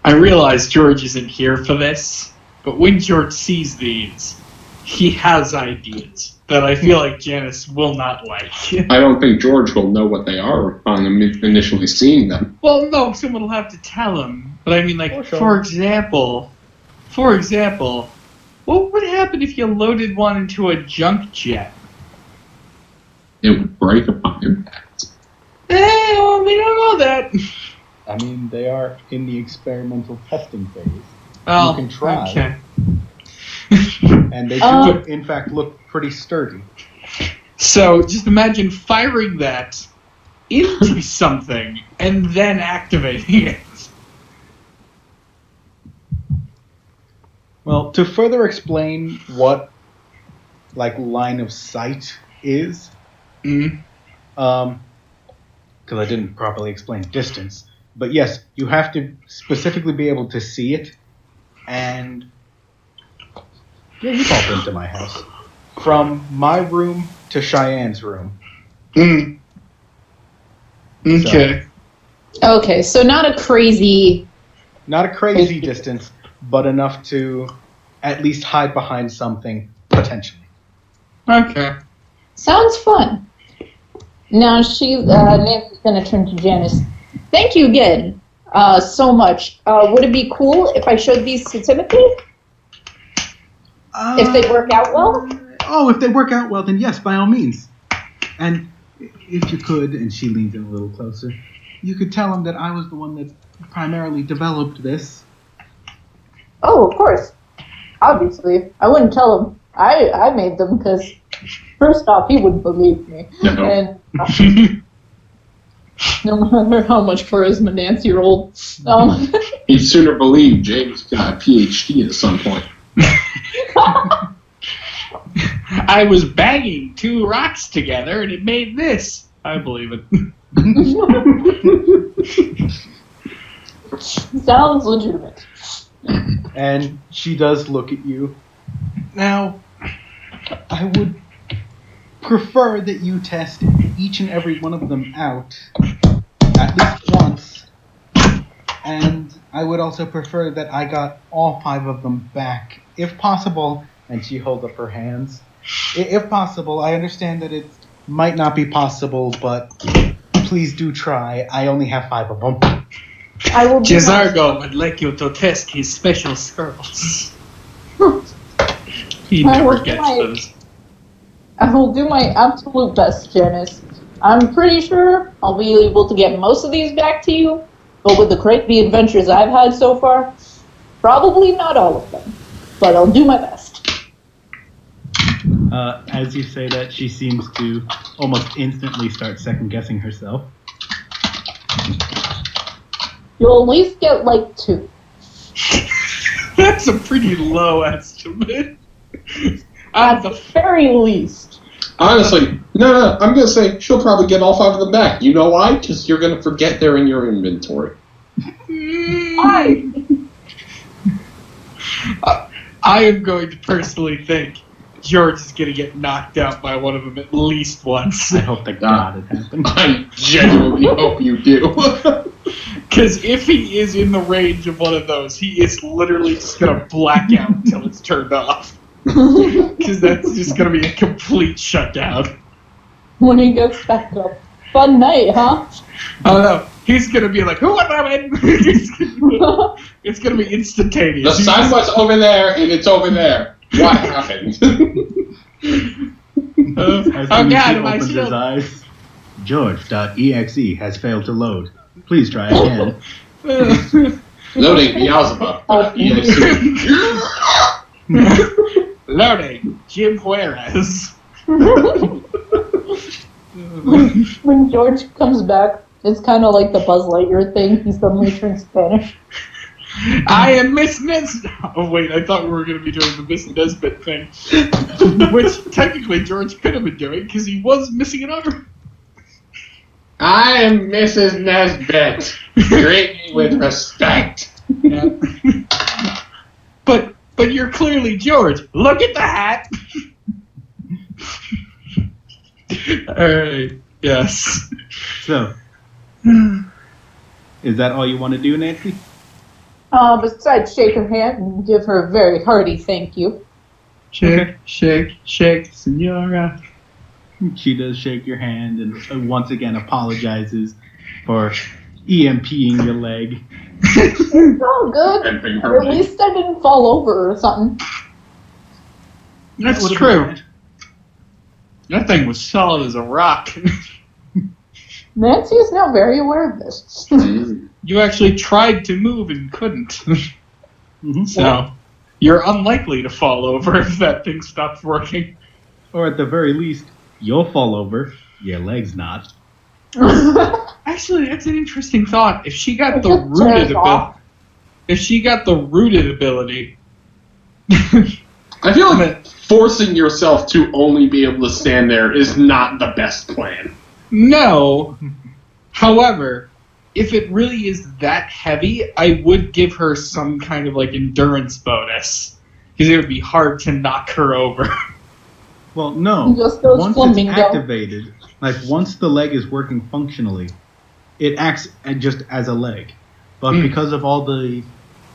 I realize George isn't here for this, but when George sees these, he has ideas that I feel like Janice will not like. I don't think George will know what they are upon initially seeing them. Well, no, someone will have to tell him. But I mean, like, for example, what would happen if you loaded one into a junk jet? It would break upon impact. Well, we don't know that. I mean, they are in the experimental testing phase. Oh, you can try. Okay. And they do, in fact, look pretty sturdy. So, just imagine firing that into something and then activating it. Well, to further explain what, line of sight is, because I didn't properly explain distance, but yes, you have to specifically be able to see it, and yeah, you popped into my house. From my room to Cheyenne's room. Okay. Okay, so not a crazy distance, but enough to at least hide behind something, potentially. Okay. Sounds fun. Now Nancy's gonna turn to Janice. Thank you again, so much. Would it be cool if I showed these to Timothy? If they work out well? Oh, if they work out well, then yes, by all means. And if you could, and she leans in a little closer, you could tell him that I was the one that primarily developed this. Oh, of course. Obviously. I wouldn't tell him I made them because, first off, he wouldn't believe me. No. And no matter how much charisma Nancy rolled. He'd sooner believe James got a PhD at some point. I was banging 2 rocks together and it made this. I believe it. Sounds legitimate. And she does look at you. Now, I would prefer that you test each and every one of them out at least once. And I would also prefer that I got all 5 of them back, if possible. And she holds up her hands. If possible, I understand that it might not be possible, but please do try. I only have 5 of them. Jezargo would like you to test his special skills. He never gets those. I will do my absolute best, Janice. I'm pretty sure I'll be able to get most of these back to you, but with the adventures I've had so far, probably not all of them. but I'll do my best. As you say that, she seems to almost instantly start second-guessing herself. You'll at least get like 2. That's a pretty low estimate. At the very least. Honestly, no, I'm going to say she'll probably get all 5 of them back. You know why? Because you're going to forget they're in your inventory. Why? I am going to personally think George is going to get knocked out by one of them at least once. I hope to God it happens. I genuinely hope you do. Because if he is in the range of one of those, he is literally just going to black out until it's turned off. Because that's just going to be a complete shutdown. When he gets back up. Fun night, huh? Oh no, he's going to be like, who am I in? It's going to be instantaneous. The sun was over there, and it's over there. What happened? As soon as God, he am I opens his still... eyes, George.exe has failed to load. Please try again. Loading Beelzebub. Loading Jim Juarez. When George comes back, it's kind of like the Buzz Lightyear thing. He suddenly turns Spanish. I am Miss Nesbit. Oh wait, I thought we were going to be doing the Miss Nesbit thing, which technically George could have been doing because he was missing an arm. I am Mrs. Nesbit. Treat me with respect. Yeah. But you're clearly George. Look at the hat. All right. Yes. So, is that all you want to do, Nancy? Besides shake her hand and give her a very hearty thank you. Shake, shake, shake, senora. She does shake your hand and once again apologizes for EMPing your leg. It's all good. And her At least I didn't fall over or something. That's Would've true. been That thing was solid as a rock. Nancy is now very aware of this. You actually tried to move and couldn't. Mhm. So, you're unlikely to fall over if that thing stops working. Or at the very least, you'll fall over. Your leg's not. Actually, that's an interesting thought. If she got It the just rooted tears ability, off. if she got the rooted ability, I feel like forcing yourself to only be able to stand there is not the best plan. no. However, if it really is that heavy, I would give her some kind of like endurance bonus because it would be hard to knock her over. Well, no. Just goes Once flamingo. it's activated, like once the leg is working functionally, it acts just as a leg. But because of all the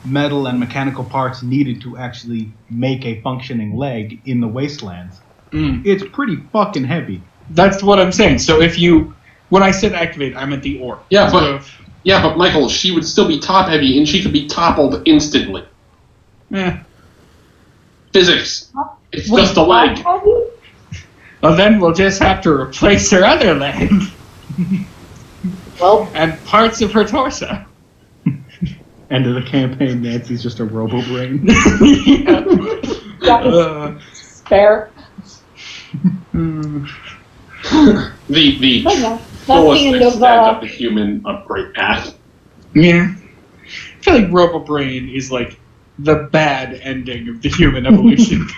metal and mechanical parts needed to actually make a functioning leg in the wastelands, it's pretty fucking heavy. That's what I'm saying. So if you, when I said activate, I meant the orb. Yeah, So but Michael, she would still be top heavy, and she could be toppled instantly. Physics. It's just a leg. Well, then we'll just have to replace her other leg Well, and parts of her torso. End of the campaign, Nancy's just a robo-brain. Yeah. that is spare. The But yeah, that's fullest the end extent of of the human upgrade path. Yeah. I feel like Robo-Brain is like the bad ending of the human evolution.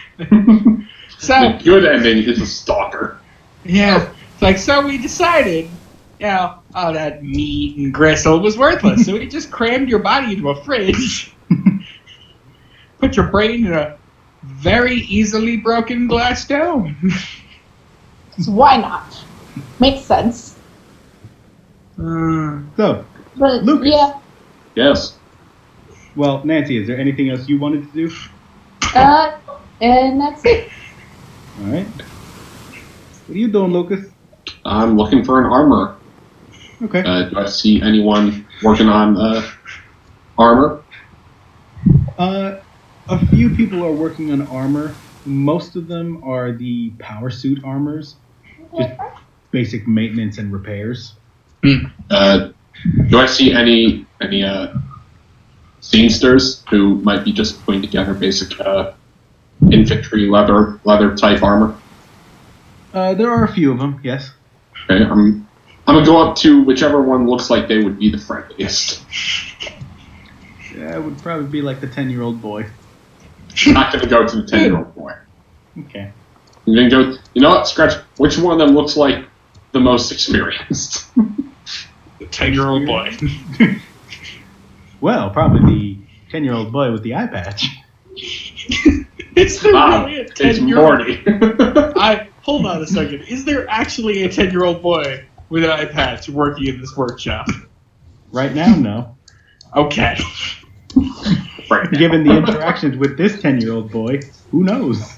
So, The good ending is a stalker. yeah. It's like, so we decided, you know, all that meat and gristle was worthless. So we just crammed your body into a fridge. Put your brain in a very easily broken glass dome. So why not? Makes sense. So, But Lucas. yeah, Yes. well, Nancy, is there anything else you wanted to do? and that's it. All right. What are you doing, Lucas? I'm looking for an armor. Okay. Do I see anyone working on armor? A few people are working on armor. Most of them are the power suit armors, just basic maintenance and repairs. Do I see any scenesters who might be just putting together basic infantry leather type armor? There are a few of them, yes. Okay, I'm gonna go up to whichever one looks like they would be the friendliest. Yeah, it would probably be like the 10-year-old boy. I'm not gonna go to the 10-year-old boy. Okay. I'm gonna go. You know what? Scratch. Which one of them looks like the most experienced? The 10-year-old boy. Well, probably the 10-year-old boy with the eye patch. Is there really a it's 10-year-old? Morty. Hold on a second. Is there actually a 10-year-old boy with an eye patch working in this workshop? Right now, no. Okay. Right now. Given the interactions with this 10-year-old boy, who knows?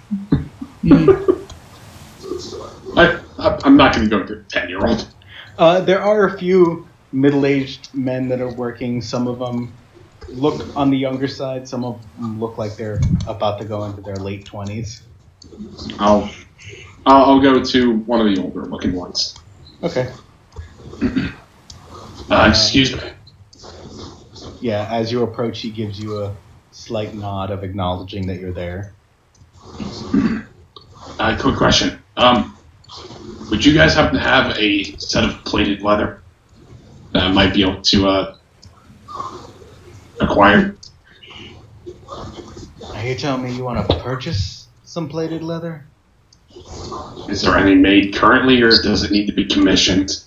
I'm not going to go to 10-year-old. There are a few middle-aged men that are working. Some of them look on the younger side. Some of them look like they're about to go into their late 20s. I'll go to one of the older-looking ones. Okay. Excuse me. Yeah, as you approach, he gives you a slight nod of acknowledging that you're there. Quick question. Would you guys happen to have a set of plated leather that I might be able to acquire? Are you telling me you want to purchase some plated leather? Is there any made currently, or does it need to be commissioned?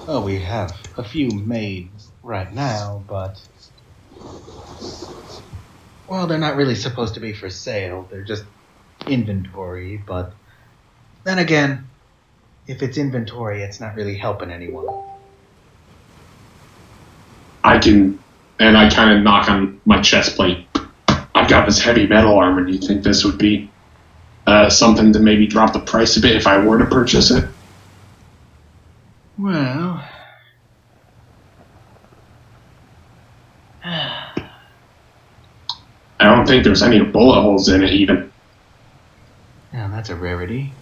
Oh, we have a few made right now, but... Well, they're not really supposed to be for sale. They're just inventory, but... Then again, if it's inventory, it's not really helping anyone. I kind of knock on my chest plate. I've got this heavy metal armor. Do you think this would be something to maybe drop the price a bit if I were to purchase it? Well... I don't think there's any bullet holes in it, even. Yeah, that's a rarity.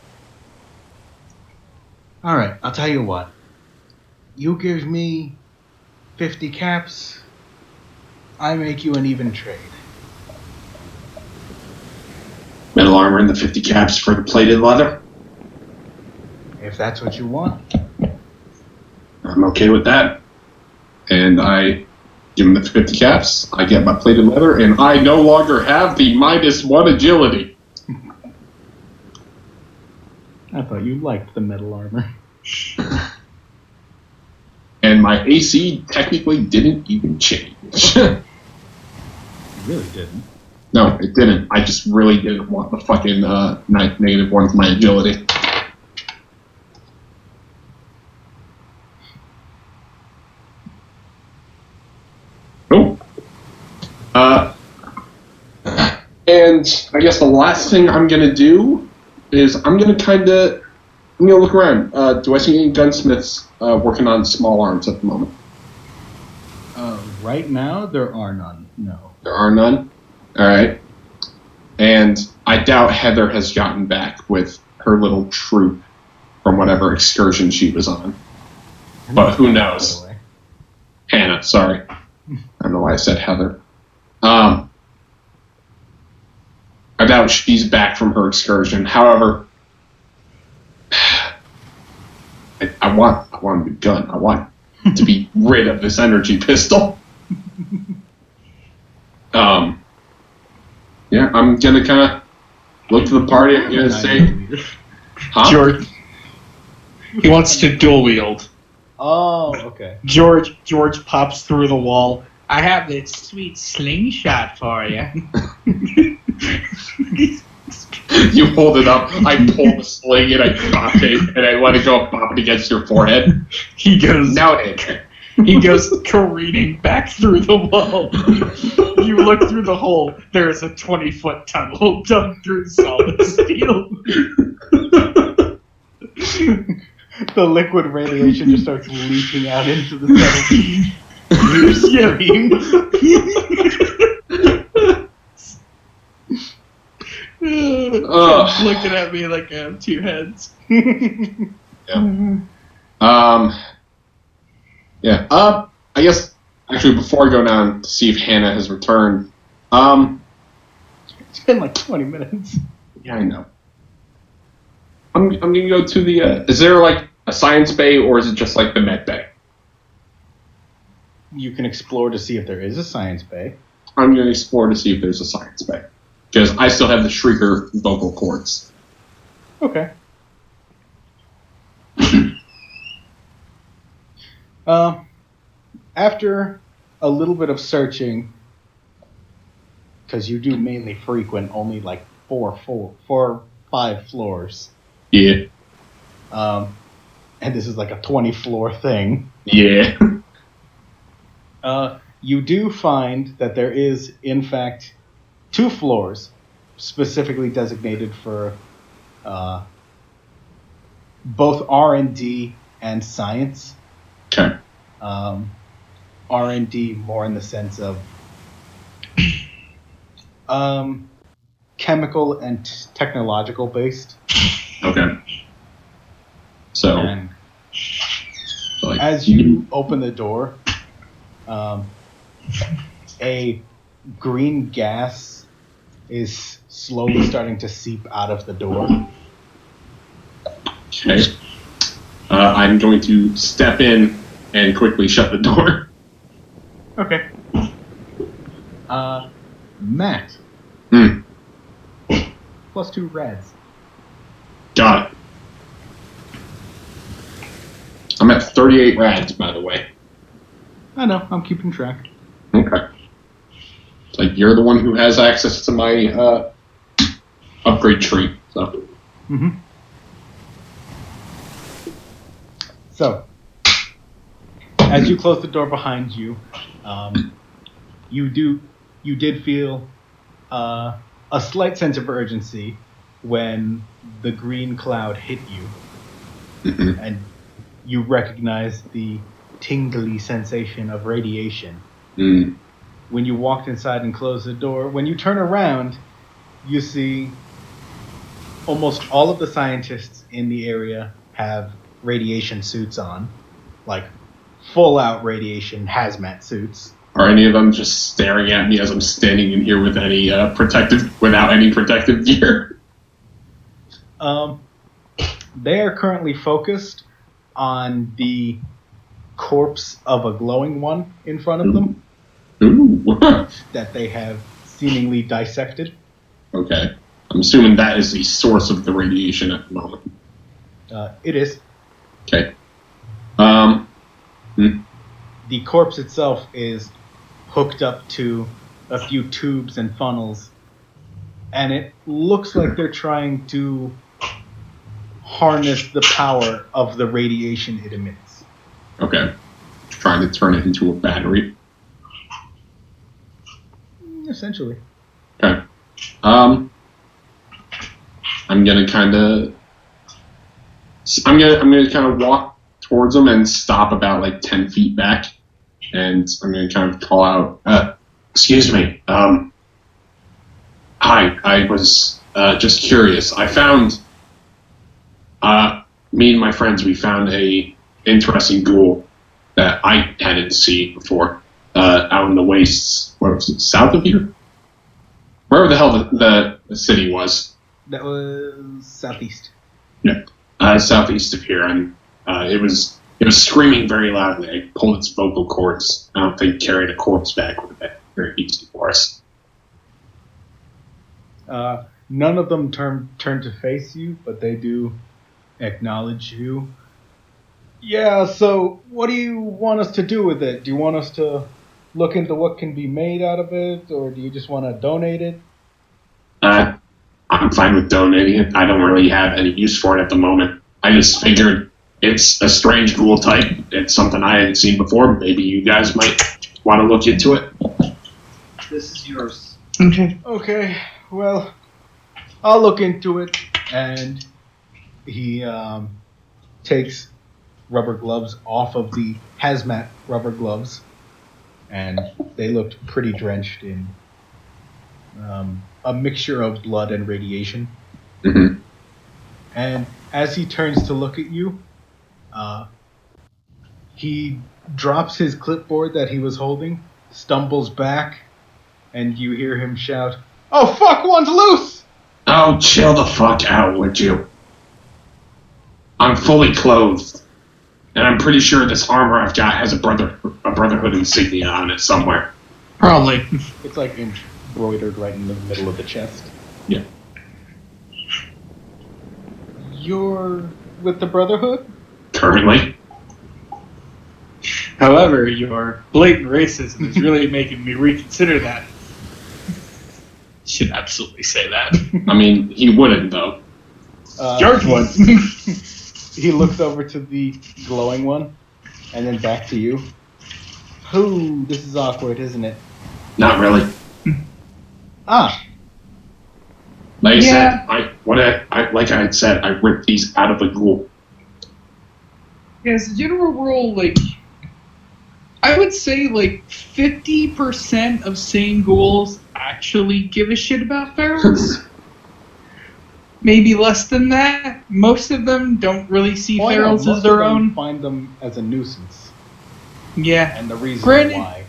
Alright, I'll tell you what. You give me 50 caps, I make you an even trade. Metal armor and the 50 caps for the plated leather? If that's what you want. I'm okay with that. And I give him the 50 caps, I get my plated leather, and I no longer have the -1 agility. I thought you liked the metal armor. And my AC technically didn't even change. It really didn't. No, it didn't. I just really didn't want the fucking -1 for my agility. Oh. And I guess the last thing I'm gonna do is I'm gonna look around. Do I see any gunsmiths working on small arms at the moment? Right now, there are none. No. There are none? Alright. And I doubt Heather has gotten back with her little troop from whatever excursion she was on. But who knows? Hannah, sorry. I don't know why I said Heather. I doubt she's back from her excursion. However, I want a new gun. I want to be rid of this energy pistol. Yeah, I'm gonna kind of look to the party. I'm gonna say, huh? George. He wants to dual wield. Oh, okay. George pops through the wall. I have this sweet slingshot for you. You hold it up. I pull the sling and I pop it, and I let it go pop it against your forehead. He goes. Noted. He goes careening back through the wall. You look through the hole. There is a 20-foot tunnel dug through solid steel. The liquid radiation just starts leaking out into the tunnel. You scream. Looking at me like I have two heads. Yeah. I guess actually before I go down to see if Hannah has returned, been like 20 minutes. Yeah, I know. I'm gonna go to the. Is there like a science bay, or is it just like the med bay? You can explore to see if there is a science bay. I'm gonna explore to see if there's a science bay, because I still have the Shrieker vocal cords. Okay. After a little bit of searching, because you do mainly frequent only like 5 floors. Yeah. And this is like a 20-floor thing. Yeah. You do find that there is, in fact, 2 floors specifically designated for both R&D and science. Okay. R&D more in the sense of chemical and technological based. Okay. So, And like, as you open the door, a green gas is slowly starting to seep out of the door. okay. I'm going to step in and quickly shut the door. Okay. Matt. Plus 2 reds. Got it. I'm at 38 rads, by the way. I know, I'm keeping track. Okay. It's like you're the one who has access to my upgrade tree. So. Mm-hmm. So, as you close the door behind you, you did feel a slight sense of urgency when the green cloud hit you, and you recognize the tingly sensation of radiation. When you walked inside and closed the door, when you turn around, you see almost all of the scientists in the area have radiation suits on, like full-out radiation hazmat suits. Are any of them just staring at me as I'm standing in here with any without any protective gear? They are currently focused on the corpse of a glowing one in front of them. Ooh. That they have seemingly dissected. Okay. I'm assuming that is the source of the radiation at the moment. It is. Okay. The corpse itself is hooked up to a few tubes and funnels, and it looks like they're trying to harness the power of the radiation it emits. Okay. Trying to turn it into a battery. Essentially. Okay. I'm gonna kind of walk towards them and stop about like 10 feet back, and I'm gonna kind of call out, excuse me, hi, I was just curious. I found, me and my friends, we found a interesting ghoul that I hadn't seen before, out in the wastes, where was it, south of here? Wherever the hell the city was. That was southeast. Yeah, southeast of here, and it was screaming very loudly. I pulled its vocal cords. I don't think carrying a corpse bag would have been very easy for us. None of them turn to face you, but they do acknowledge you. Yeah, so what do you want us to do with it? Do you want us to look into what can be made out of it, or do you just want to donate it? I'm fine with donating it. I don't really have any use for it at the moment. I just figured it's a strange ghoul type. It's something I hadn't seen before. Maybe you guys might want to look into it. This is yours. Okay, well, I'll look into it. And he takes rubber gloves off of the hazmat rubber gloves, and they looked pretty drenched in a mixture of blood and radiation. Mm-hmm. And as he turns to look at you, he drops his clipboard that he was holding, stumbles back, and you hear him shout, Oh, fuck, one's loose! Oh, chill the fuck out, would you? I'm fully clothed. And I'm pretty sure this armor I've got has a Brotherhood insignia on it somewhere. Probably. It's like embroidered right in the middle of the chest. Yeah. You're with the Brotherhood? Currently. However, your blatant racism is really making me reconsider that. Should absolutely say that. I mean, he wouldn't, though. George would. He looks over to the glowing one, and then back to you. Ooh, this is awkward, isn't it? Not really. Ah, Like I Yeah. said, like I had said, I ripped these out of the ghoul. Yeah, as a general rule, like, I would say, like, 50% of sane ghouls actually give a shit about ferals. Maybe less than that. Most of them don't really see well, I know, ferals most as their of them own. find them as a nuisance, Yeah. and the reason Granted- why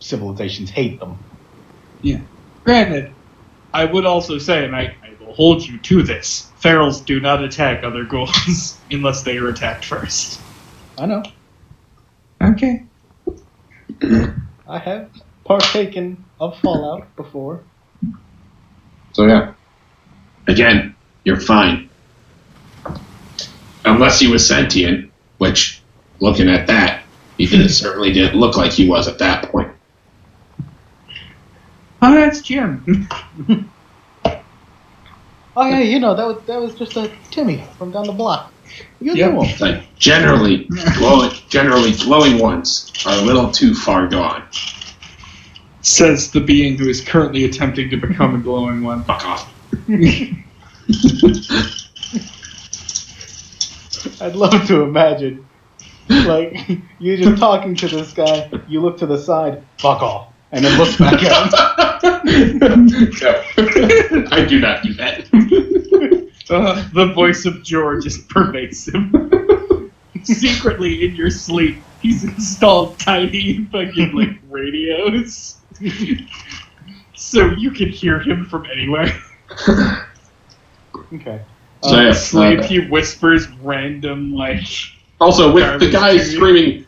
civilizations hate them. Granted, I would also say, and I will hold you to this, ferals do not attack other ghouls unless they are attacked first. I know. Okay. I have partaken of Fallout before. So yeah. Again, you're fine. Unless he was sentient, which, looking at that, certainly didn't look like he was at that point. Oh, that's Jim. Oh yeah, you know that was just a Timmy from down the block. You Yep. knew him. It's like generally glowing ones are a little too far gone. Says the being who is currently attempting to become a glowing one. Fuck off. I'd love to imagine, like, you just talking to this guy, you look to the side, fuck off, and then look back at him. No. I do not do that. The voice of George is pervasive. Secretly in your sleep, he's installed tiny fucking like radios, so you can hear him from anywhere. Okay. So, yeah, Sleep, he whispers random like. Also, with the Garbage guy TV. screaming,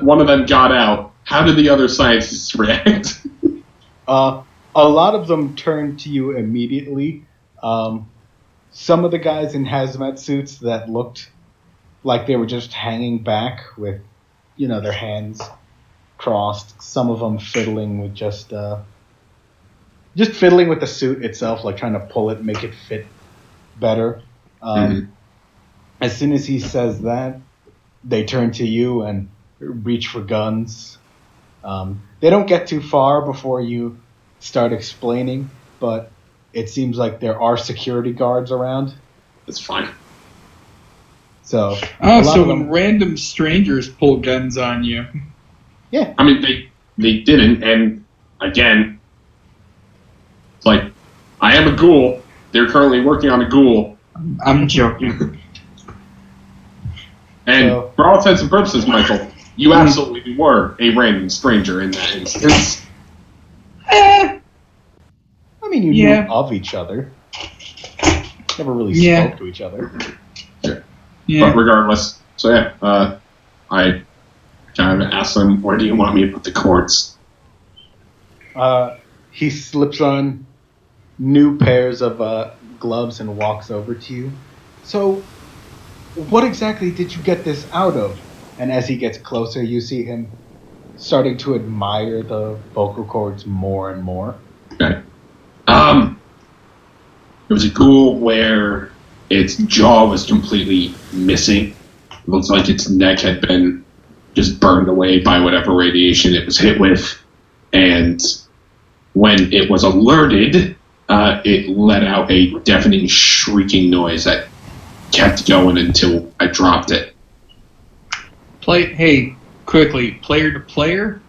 one of them got out. How did the other scientists react? A lot of them turned to you immediately. Some of the guys in hazmat suits that looked like they were just hanging back with, their hands crossed. Some of them fiddling with just fiddling with the suit itself, like trying to pull it, make it fit better. As soon as he says that, they turn to you and reach for guns. They don't get too far before you start explaining, but it seems like there are security guards around. It's fine. So, Oh, a lot so of when them, random strangers pull guns on you. yeah, I mean, they didn't, and again, it's like, I am a ghoul. They're currently working on a ghoul. I'm joking. And So- for all intents and purposes, Michael, you absolutely were a random stranger in that instance. I mean, you Yeah. knew of each other. Never really Yeah. spoke to each other. Yeah. But regardless, so yeah, I kind of asked them, where do you want me to put the cords? He slips on new pairs of gloves and walks over to you. So, what exactly did you get this out of? And as he gets closer, you see him starting to admire the vocal cords more and more. Okay. It was a ghoul where its jaw was completely missing. It looks like its neck had been just burned away by whatever radiation it was hit with. And when it was alerted, it let out a deafening shrieking noise that kept going until I dropped it. Hey, quickly, player to player.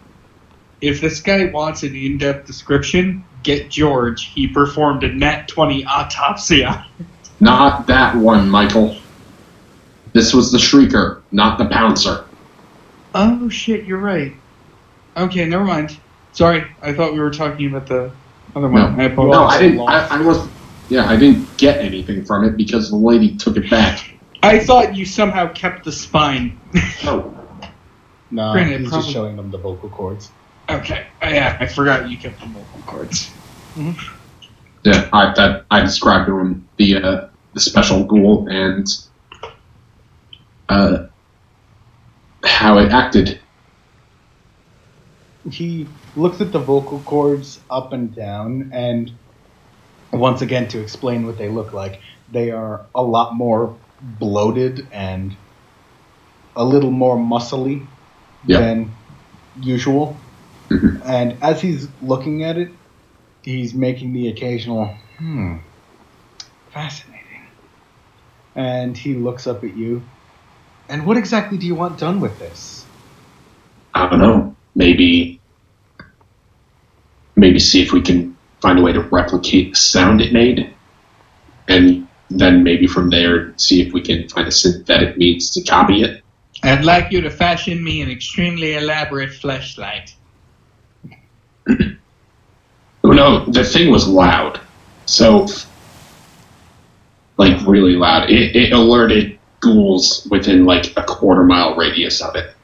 If this guy wants an in-depth description, get George. He performed a nat 20 autopsy on it. Not that one, Michael. This was the Shrieker, not the Pouncer. Oh shit, you're right. Okay, never mind. Sorry, I thought we were talking about Otherwise, I apologize. No, I didn't. I was. Yeah, I didn't get anything from it because the lady took it back. I thought you somehow kept the spine. Oh, No, Granted, he's probably- just showing them the vocal cords. Okay. Yeah, I forgot you kept the vocal cords. yeah. I described to him the special ghoul and how it acted. He looks at the vocal cords up and down, and once again, to explain what they look like, they are a lot more bloated and a little more muscly than usual. Mhm. And as he's looking at it, he's making the occasional, fascinating. And he looks up at you. And what exactly do you want done with this? I don't know. Maybe see if we can find a way to replicate the sound it made, and then maybe from there see if we can find a synthetic means to copy it. I'd like you to fashion me an extremely elaborate fleshlight. Oh no, the thing was loud. So, like, really loud. It alerted ghouls within, like, a quarter-mile radius of it.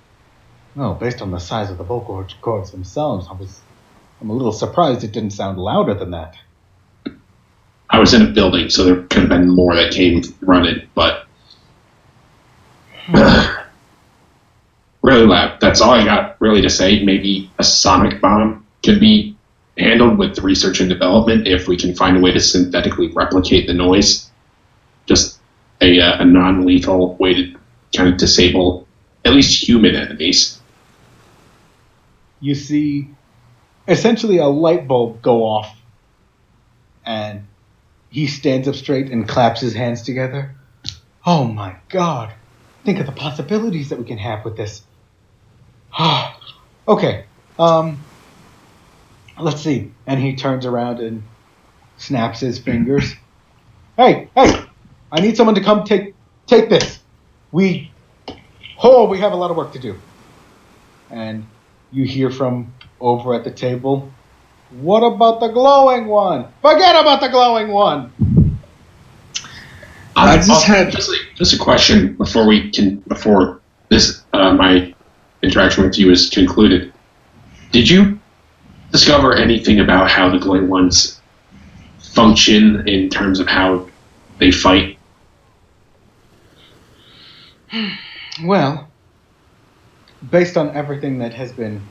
No, based on the size of the vocal cords themselves, I'm a little surprised it didn't sound louder than that. I was in a building, so there could have been more that came running, but... really loud. That's all I got, really, to say. Maybe a sonic bomb could be handled with research and development if we can find a way to synthetically replicate the noise. Just a non-lethal way to kind of disable at least human enemies. You see essentially a light bulb go off, and he stands up straight and claps his hands together. Oh my god. Think of the possibilities that we can have with this. Okay. Let's see. And he turns around and snaps his fingers. Hey! I need someone to come take this. We have a lot of work to do. And you hear from over at the table, what about the glowing one? Forget about the glowing one! I just had just a question before this my interaction with you is concluded. Did you discover anything about how the glowing ones function in terms of how they fight? Well, based on everything that has been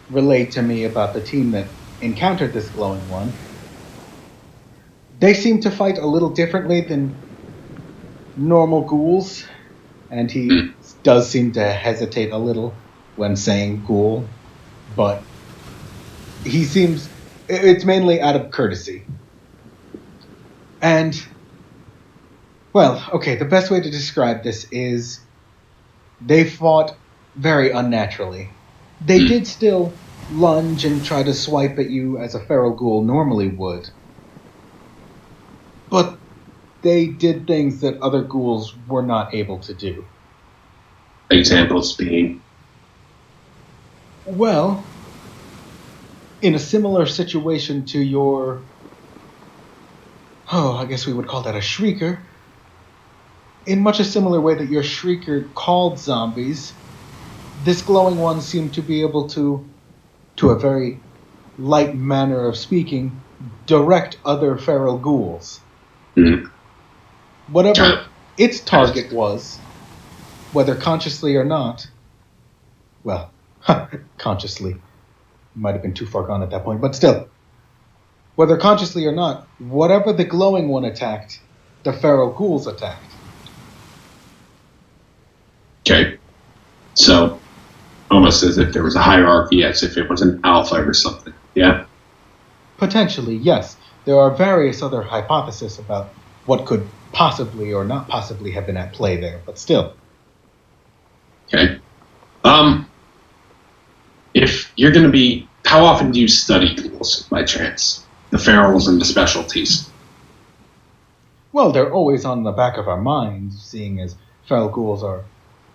relayed to me about the team that encountered this glowing one, they seem to fight a little differently than normal ghouls, and he does seem to hesitate a little when saying ghoul, but it's mainly out of courtesy. And, well, okay, the best way to describe this is they fought very unnaturally. They did still lunge and try to swipe at you as a feral ghoul normally would, but they did things that other ghouls were not able to do. Examples being? Well, in a similar situation to your... I guess we would call that a shrieker. In much a similar way that your shrieker called zombies, this glowing one seemed to be able to a very light manner of speaking, direct other feral ghouls. Mm-hmm. Whatever its target was, whether consciously or not, well, consciously, might have been too far gone at that point, but still, whether consciously or not, whatever the glowing one attacked, the feral ghouls attacked. Okay. So, almost as if there was a hierarchy, as if it was an alpha or something. Yeah? Potentially, yes. There are various other hypotheses about what could possibly or not possibly have been at play there, but still. Okay. If you're going to be... How often do you study ghouls, by chance? The ferals and the specialties? Well, they're always on the back of our minds, seeing as feral ghouls are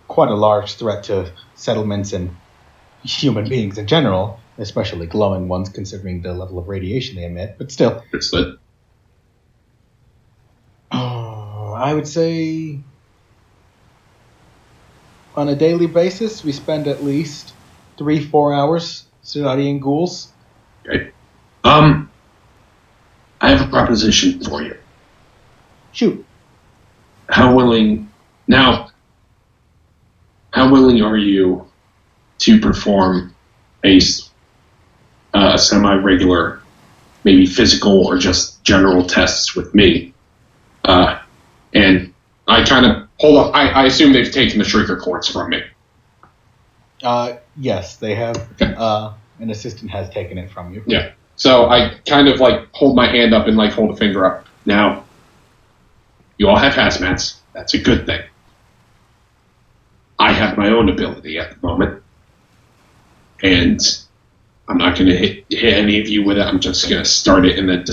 quite a large threat to settlements and human beings in general. especially glowing ones, considering the level of radiation they emit. But still, It's lit. I would say on a daily basis, we spend at least 3-4 hours studying ghouls. Okay. I have a proposition for you. Shoot. How willing are you to perform a semi-regular, maybe physical or just general tests with me? And I kind of hold up. I assume they've taken the shrieker cords from me. Yes, they have. Okay. An assistant has taken it from you. Yeah. So I kind of like hold my hand up and like hold a finger up. Now, you all have hazmats. That's a good thing. I have my own ability at the moment. And I'm not going to hit any of you with it. I'm just going to start it and then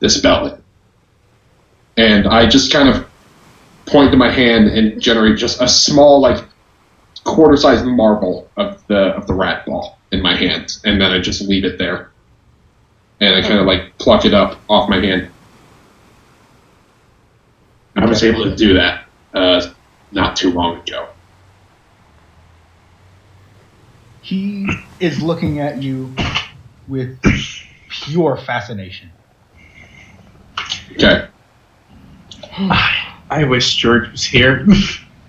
dispel it. And I just kind of point to my hand and generate just a small, like, quarter-sized marble of the rat ball in my hand. And then I just leave it there. And I kind of, like, pluck it up off my hand. I was able to do that not too long ago. He is looking at you with pure fascination. Okay. I wish George was here.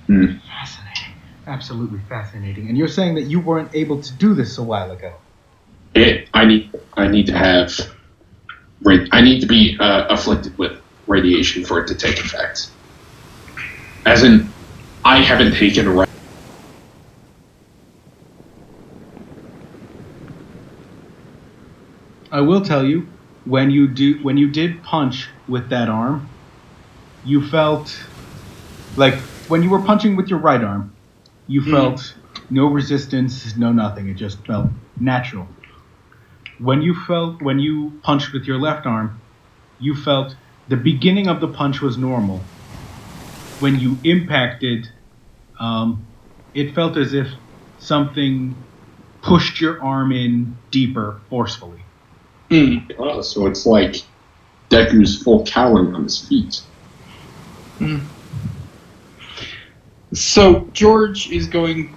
Fascinating. Absolutely fascinating. And you're saying that you weren't able to do this a while ago. I need to be afflicted with radiation for it to take effect. As in, I haven't taken a I will tell you, when you did punch with that arm, you felt like when you were punching with your right arm, you felt no resistance, no nothing. It just felt natural. When you punched with your left arm, you felt the beginning of the punch was normal. When you impacted, it felt as if something pushed your arm in deeper, forcefully. Oh, so it's like Deku's full cowling on his feet. So George is going...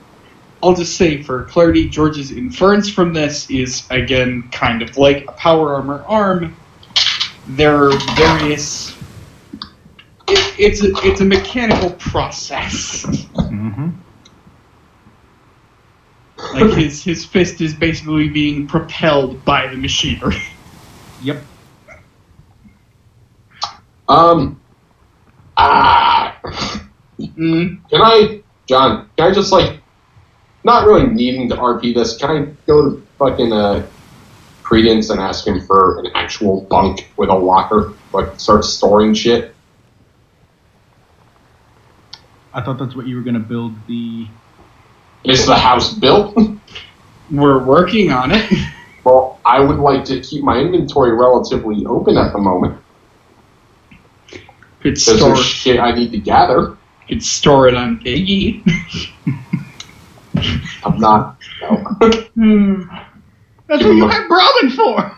I'll just say for clarity, George's inference from this is, again, kind of like a power armor arm. There are various... It's a mechanical process. Mm-hmm. Like his fist is basically being propelled by the machinery. Yep. Can I just, like, not really needing to RP this, can I go to fucking Credence and ask him for an actual bunk with a locker, like, start storing shit? I thought that's what you were going to build the... Is the house built? We're working on it. Well, I would like to keep my inventory relatively open at the moment. Could Because there's shit I need to gather. Could store it on Biggie. I'm not. No. That's what you have Brahmin for!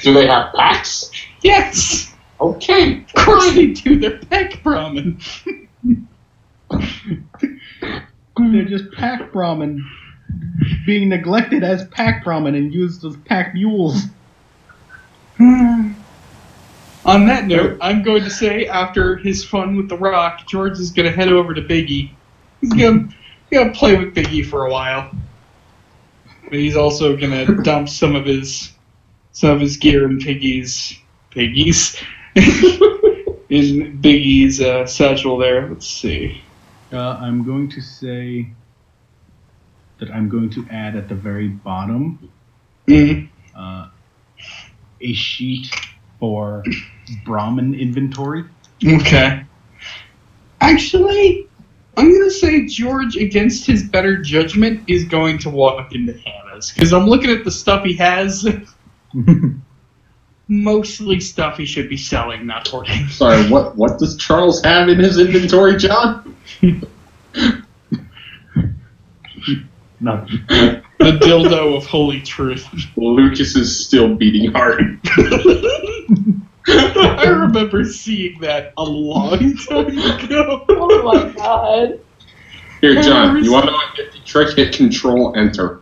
Do they have packs? Yes! Okay. Of course they do. They're Peck Brahmin. They're just pack Brahmin being neglected as pack Brahmin and used as pack mules. On that note, I'm going to say after his fun with the rock, George is going to head over to Biggie. He's going to play with Biggie for a while. But he's also going to dump some of his gear in Biggie's in Biggie's satchel there. Let's see. I'm going to say that I'm going to add at the very bottom a sheet for Brahmin inventory. Okay. Actually, I'm going to say George, against his better judgment, is going to walk into Hannah's. Because I'm looking at the stuff he has. Mostly stuff he should be selling, not hoarding. Sorry, what does Charles have in his inventory, John? Nothing. The dildo of holy truth. Lucas is still beating hard. I remember seeing that a long time ago. Oh my god. Here, John, you want to know a nifty trick? Hit Control Enter.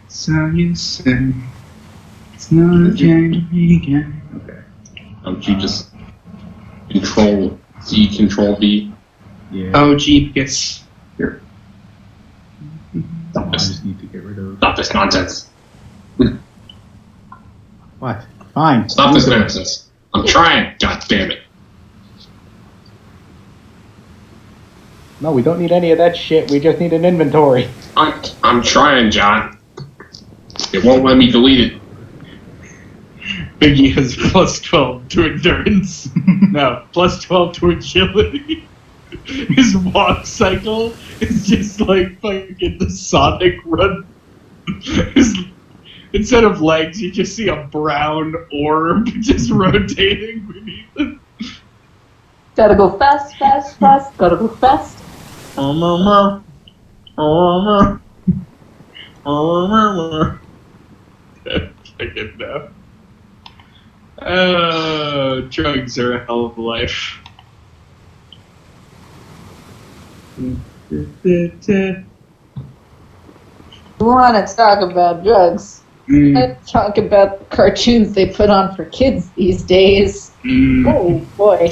So you say it's not a game to me again. Okay. Don't you just Control C, Control V? Yeah. Oh, Jeep gets. Here. I just need to get rid of. Stop this nonsense. What? Fine. Stop this nonsense. I'm trying. God damn it. No, we don't need any of that shit. We just need an inventory. I'm trying, John. It won't let me delete it. Biggie has plus 12 to endurance. No, plus 12 to agility. His walk cycle is just like fucking the Sonic run. Instead of legs, you just see a brown orb just rotating beneath him. Gotta go fast, fast, fast. Gotta go fast. Fucking no. Oh, drugs are a hell of a life. We want to talk about drugs. Let's talk about the cartoons they put on for kids these days. Oh boy.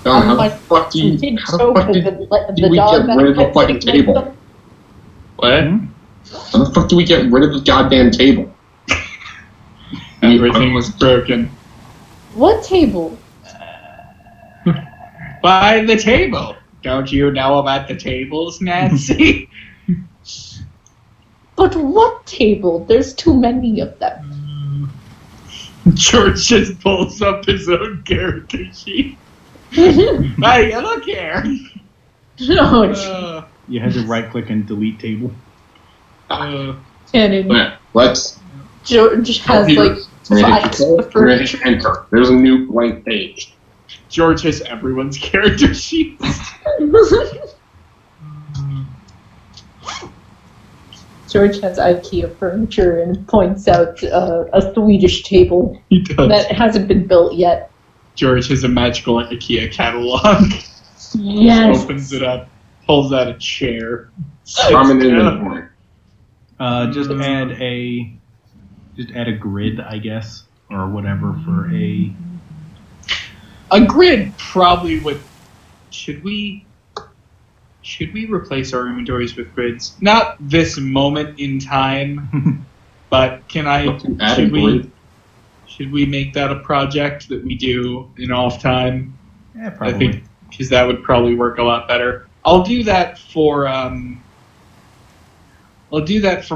John, how the fuck do we get rid of the fucking table? What? How the fuck do we get rid of the goddamn table? Everything was broken. What table? By the table. Don't you know about the tables, Nancy? But what table? There's too many of them. George just pulls up his own character sheet. Hey, look here. No, You had to right click and delete table. Cannon. Yeah, let's. George has like five furniture. Enter. There's a new blank page. George has everyone's character sheets. George has IKEA furniture and points out a Swedish table He does. that hasn't been built yet. George has a magical IKEA catalog. Yes. Opens it up, pulls out a chair. I'm an inventory. Just add a grid, I guess, or whatever for a. A grid probably would. Should we replace our inventories with grids? Not this moment in time, but can I? Should we make that a project that we do in off time? Yeah, probably. I think because that would probably work a lot better. I'll do that for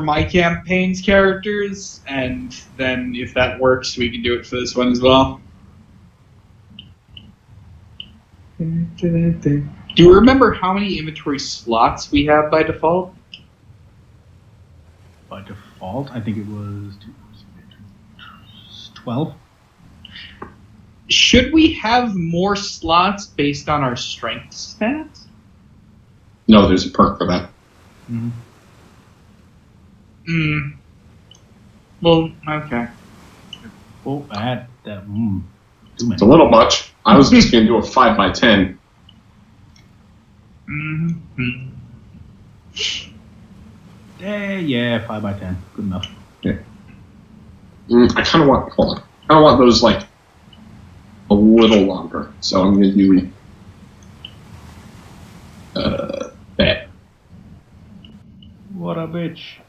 my campaign's characters, and then if that works, we can do it for this one as well. Do you remember how many inventory slots we have by default? By default, I think it was 12. Should we have more slots based on our strength stats? No, there's a perk for that. Well, okay. Oh, I had that. Too many. It's a little much. I was just going to do a 5x10. Yeah, 5x10. Good enough. Yeah. I kind of want. Hold on. I don't want those like a little longer, so I'm going to do that. What a bitch.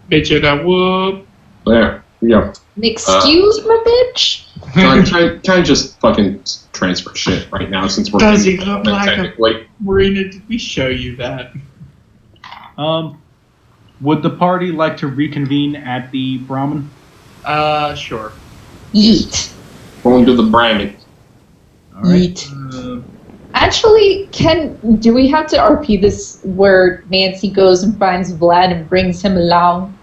Bitch it a whoop. There. We go. Excuse me, bitch? Can I just fucking transfer shit right now since we're Does he look like technically? Marina, did we show you that? Would the party like to reconvene at the Brahmin? Sure. Yeet. Going to the Brahmin. All right. Yeet. Actually, do we have to RP this where Nancy goes and finds Vlad and brings him along?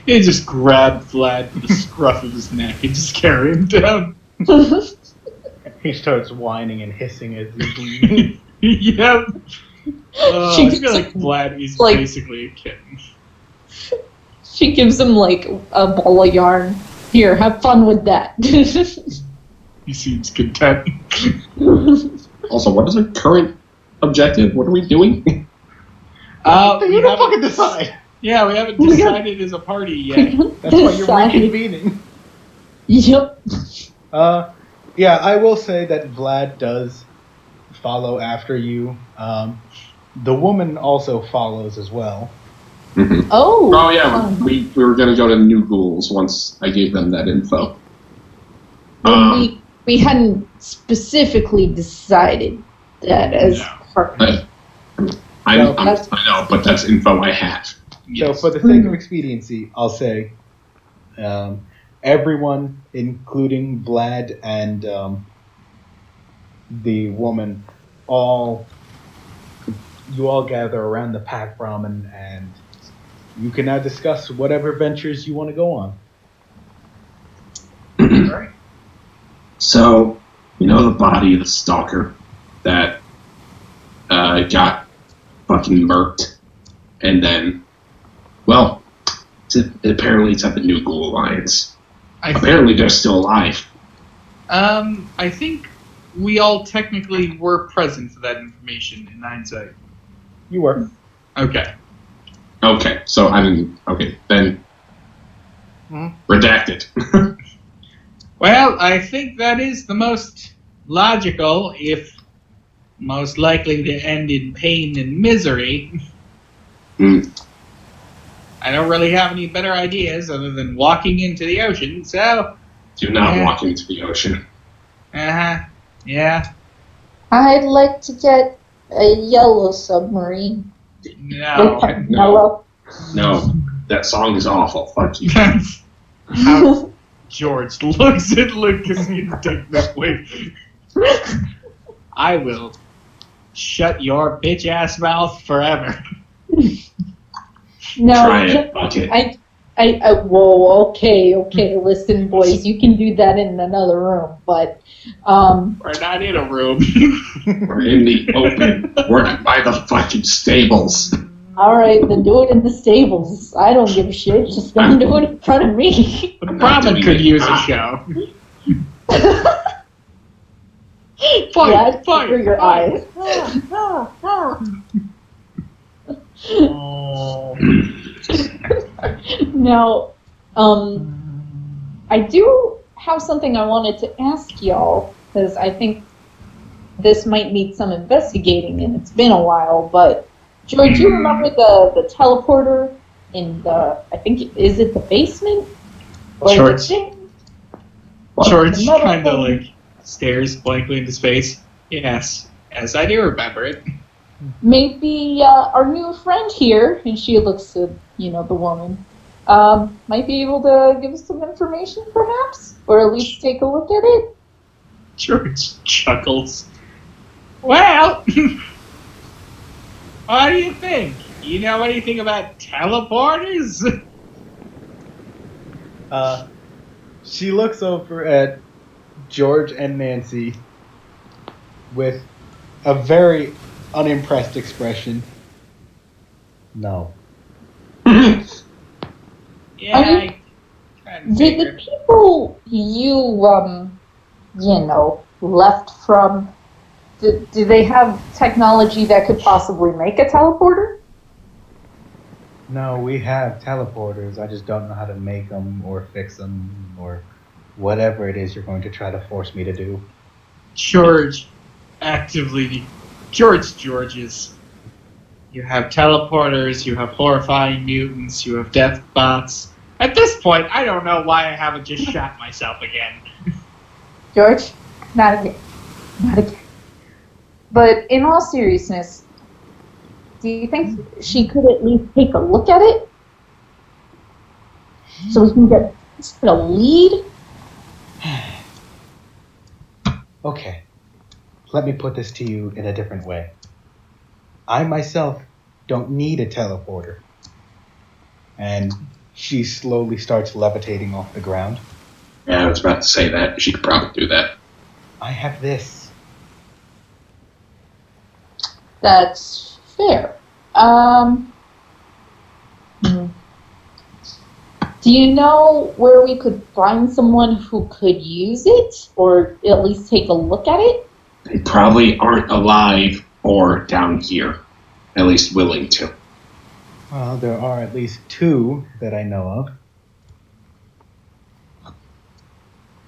You just grab Vlad by the scruff of his neck and just carry him down. He starts whining and hissing as he's leaving. Yep. She I feel like gives him, Vlad is like- basically a kitten. she gives him like a ball of yarn. Here, have fun with that. He seems content. Also, what is our current objective? What are we doing? You don't fucking decide. Yeah, we haven't We got- decided as a party yet. That's why you're Decide. reconvening. Yep. Yeah, I will say that Vlad does follow after you. The woman also follows as well. Mhm. Oh. Yeah, fun. we were going to go to New Ghouls once I gave them that info. Well, we hadn't specifically decided that as No. part. I No, know, but that's info I have. So for the sake of expediency, I'll say everyone, including Vlad and the woman, you all gather around the pack Brahmin, and you can now discuss whatever ventures you want to go on. Right. So, you know the body of the stalker that got fucking murked, and then, well, apparently it's at the New Ghoul Alliance. Apparently they're still alive. I think we all technically were present for that information in hindsight. You were. Okay. Okay, so then redacted. Well, I think that is the most logical, if most likely to end in pain and misery. I don't really have any better ideas other than walking into the ocean, so... Do not walk into the ocean. Yeah. I'd like to get a yellow submarine. No. Yellow. No, that song is awful. Fuck you. How George looks at Lucas indignantly. I will shut your bitch ass mouth forever. No, Try it, fuck it. whoa, okay, listen, boys, you can do that in another room, but, We're not in a room. We're in the open. We're by the fucking stables. alright, then do it in the stables. I don't give a shit, just don't do it in front of me. The Brahmin could use a show. Glad Fight! for your eyes. Oh. Now, I do have something I wanted to ask y'all, because I think this might need some investigating, and it's been a while, but George, you remember the teleporter in the, I think, is it the basement? Or George. the thing? George The metal kind of thing. like stares blankly into space. Yes, I do remember it. Maybe our new friend here, and she looks at, the woman, might be able to give us some information, perhaps? Or at least take a look at it? George chuckles. Well, what do you think? You know anything about teleporters? She looks over at George and Nancy with a very unimpressed expression. No. Yeah, I mean, kinda Did the figured. people you, left from, do they have technology that could possibly make a teleporter? No, we have teleporters. I just don't know how to make them or fix them or whatever it is you're going to try to force me to do. George actively... George's. You have teleporters, you have horrifying mutants, you have death bots. At this point, I don't know why I haven't just shot myself again. George? Not again. Not again. But in all seriousness, do you think she could at least take a look at it? So we can get a lead? Okay, let me put this to you in a different way. I myself don't need a teleporter. And she slowly starts levitating off the ground. Yeah, I was about to say that. She could probably do that. I have this. That's fair. Do you know where we could find someone who could use it, or at least take a look at it? They probably aren't alive or down here. At least willing to. Well, there are at least 2 that I know of.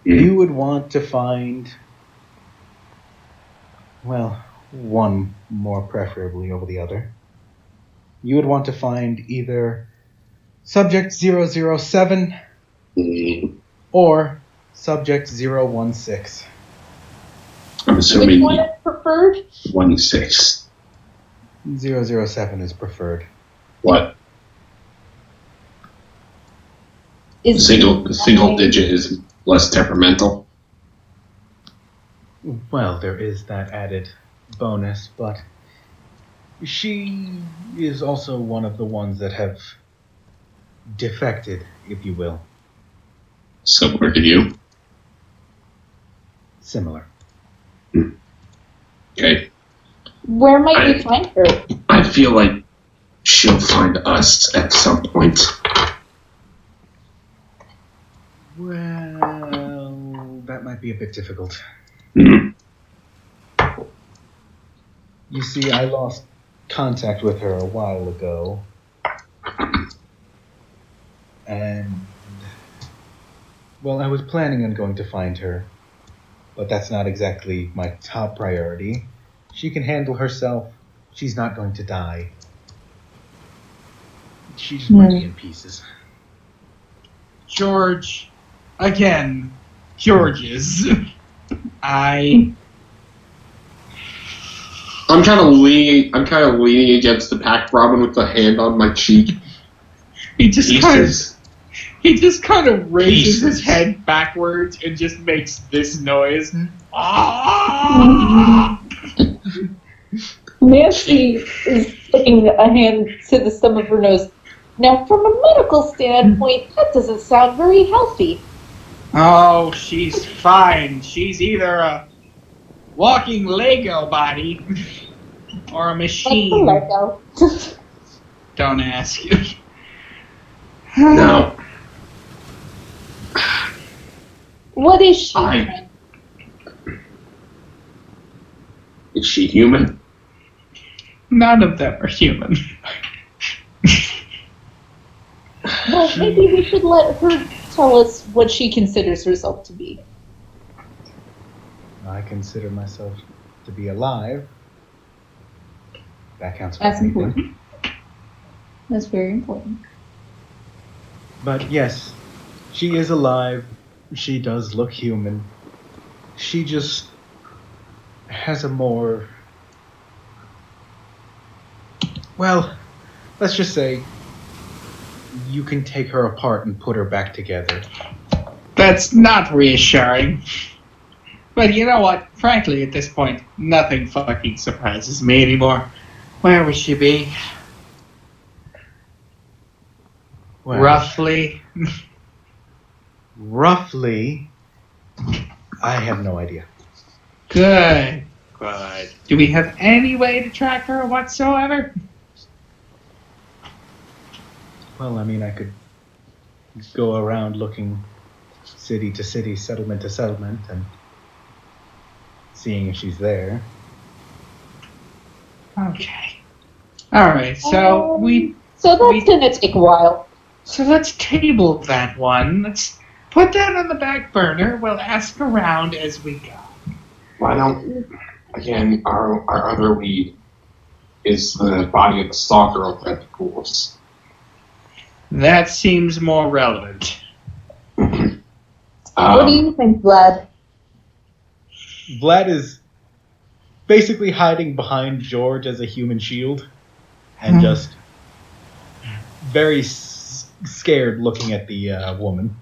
You would want to find, well, one more preferably over the other. You would want to find either Subject 007 or Subject 016. I'm assuming Which one is preferred? 16. 007 is preferred. What? Is Single digit is less temperamental. Well, there is that added bonus, but she is also one of the ones that have defected, if you will. Similar to you. Similar. Okay. Where might we find her? I feel like she'll find us at some point. Well, that might be a bit difficult. Mm-hmm. You see, I lost contact with her a while ago. And, well, I was planning on going to find her, but that's not exactly my top priority. She can handle herself. She's not going to die. She just might be in pieces. George, again, George's. I'm kind of leaning against the pack Robin with the hand on my cheek. He just kind of raises his head backwards and just makes this noise. Ah! Nancy is sticking a hand to the stem of her nose. Now, from a medical standpoint, that doesn't sound very healthy. Oh, she's fine. She's either a walking Lego body or a machine. Like a Lego. Don't ask. No. What is she? Is she human? None of them are human. Well, maybe we should let her tell us what she considers herself to be. I consider myself to be alive. That counts for That's anything. important. That's very important. But yes, she is alive. She does look human. She just has a more... Well, let's just say you can take her apart and put her back together. That's not reassuring. But you know what? Frankly, at this point, nothing fucking surprises me anymore. Where would she be? Well, Roughly? Roughly, I have no idea. Good. Good. Do we have any way to track her whatsoever? Well, I mean, I could go around looking city to city, settlement to settlement, and seeing if she's there. Okay. Alright, so So that's gonna take a while. So let's table that one. Let's put that on the back burner. We'll ask around as we go. Why don't, again, our other lead is the body of the stalker over at the pools. That seems more relevant. What do you think, Vlad? Vlad is basically hiding behind George as a human shield and just very scared looking at the woman.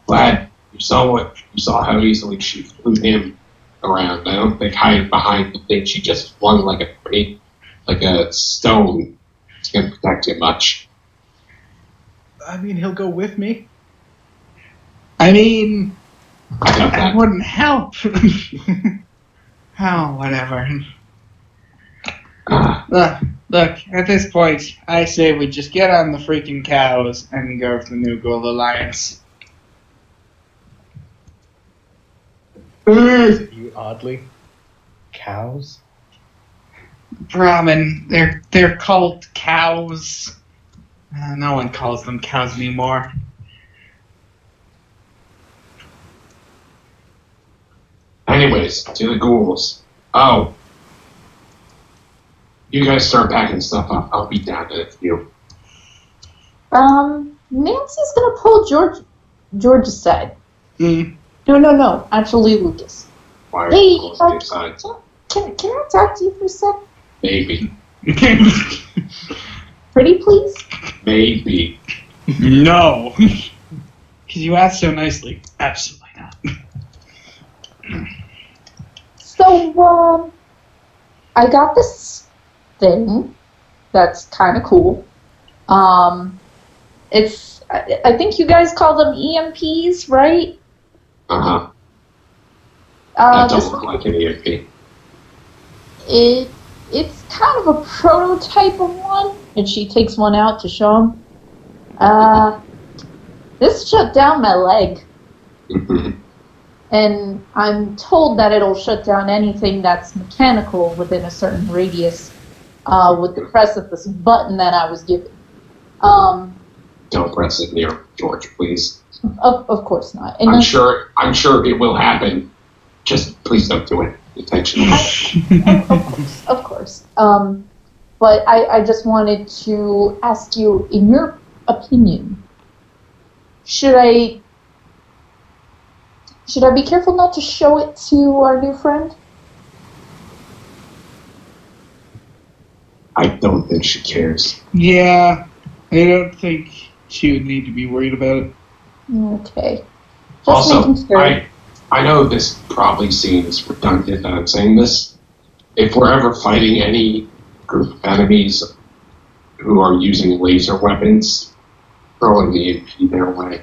Vlad, you saw how easily she flew him around. I don't think hiding behind the thing she just flung like a stone is going to protect him much. I mean, he'll go with me. I mean, I got that that. wouldn't help. Oh, whatever. Look, at this point, I say we just get on the freaking cows and go for the New Gold Alliance. You oddly. Cows? Brahmin, they're called cows. No one calls them cows anymore. Anyways, to the ghouls. Oh. You guys start packing stuff up. I'll be down in a few. Nancy's gonna pull George aside. Mm. No. Actually, Lucas. Why are Hey, you pulling me aside? Can I talk to you for a sec? Maybe. Pretty please? Maybe. No. Because you asked so nicely. Absolutely not. So, I got this thing that's kind of cool. It's, I think you guys call them EMPs, right? Uh-huh. That This don't look like an EMP. It's kind of a prototype of one, and she takes one out to show him. This shut down my leg, and I'm told that it'll shut down anything that's mechanical within a certain radius with the press of this button that I was given. Don't press it near George, please. Of course not. And I'm sure it will happen. Just please don't do it intentionally. Of course. But I just wanted to ask you, in your opinion, should I be careful not to show it to our new friend? I don't think she cares. Yeah, I don't think she would need to be worried about it. Okay. Just Also, making sure. I know this probably seems redundant that I'm saying this. If we're ever fighting any group of enemies who are using laser weapons, throwing the EMP their way.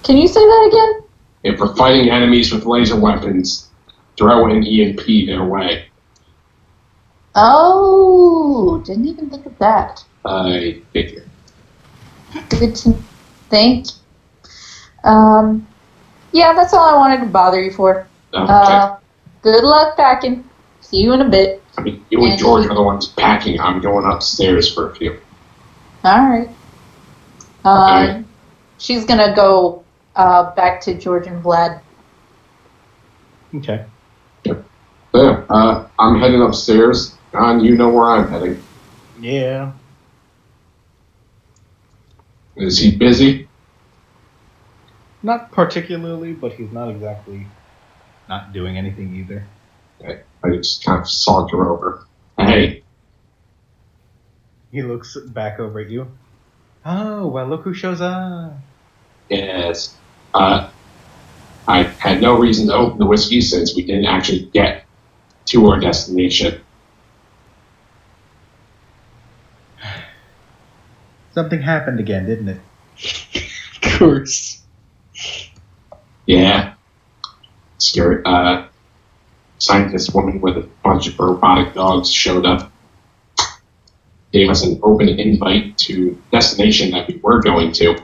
Can you say that again? If we're fighting enemies with laser weapons, throw an EMP their way. Oh, didn't even think of that. I figure. Good to think. Yeah, that's all I wanted to bother you for. Okay. Good luck packing. See you in a bit. I mean, you and George are the ones packing. I'm going upstairs for a few. All right. Okay. She's gonna go back to George and Vlad. Okay. There. I'm heading upstairs. John, you know where I'm heading. Yeah. Is he busy? Not particularly, but he's not exactly not doing anything either. Okay. I just kind of saunter over. Hey. He looks back over at you. Oh, well, look who shows up. Yes. I had no reason to open the whiskey since we didn't actually get to our destination. Something happened again, didn't it? Of course. Yeah. Scary. Scientist woman with a bunch of robotic dogs showed up. Gave us an open invite to destination that we were going to.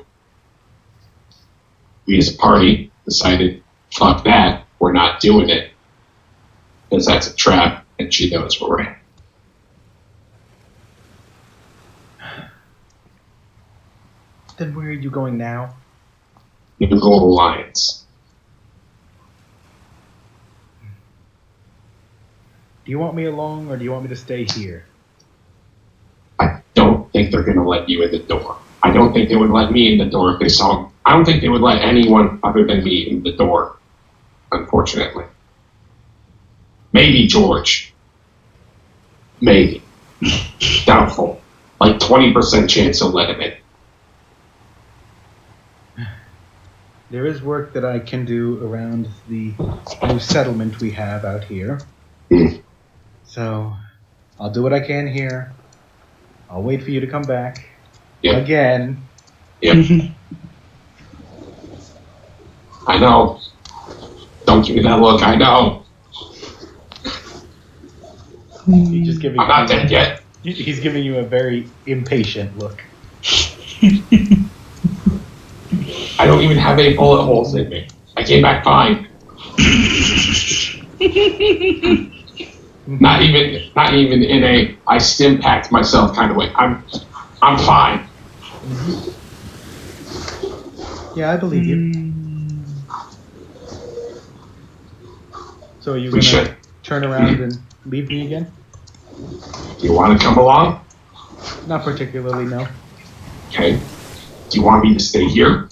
We as a party decided, fuck that, we're not doing it. Because that's a trap, and she knows where we're at. Then where are you going now? New Gold Alliance. Do you want me along, or do you want me to stay here? I don't think they're going to let you in the door. I don't think they would let me in the door if they saw. I don't think they would let anyone other than me in the door, unfortunately. Maybe George. Maybe. Doubtful. Like 20% chance he'll let him in. There is work that I can do around the new settlement we have out here. So, I'll do what I can here. I'll wait for you to come back. Yep. Again. Yep. I know. Don't give me that look, I know. He's just giving. I'm not dead yet. He's giving you a very impatient look. I don't even have any bullet holes in me. I came back fine. Not even in a I stim packed myself kind of way. I'm fine. Yeah, I believe you. So are you going to turn around and leave me again? Do you want to come along? Not particularly, no. Okay. Do you want me to stay here?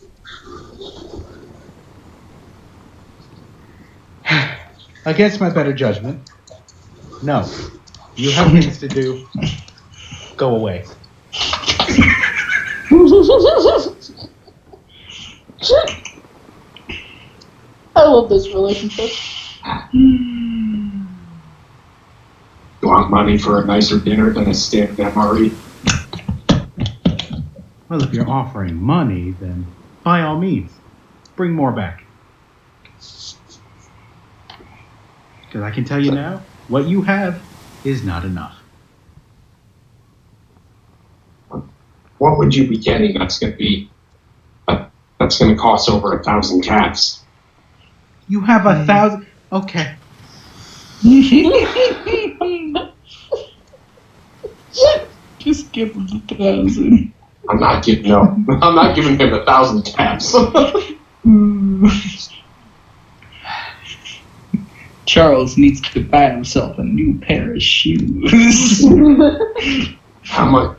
Against my better judgment, no. You have things to do. Go away. I love this relationship. You want money for a nicer dinner than a standard MRE? Well, if you're offering money, then by all means, bring more back. Because I can tell you now, what you have is not enough. What would you be getting that's going to cost over 1,000 caps? You have 1,000... Okay. Just give him 1,000. I'm not giving him 1,000 caps. Charles needs to buy himself a new pair of shoes. How much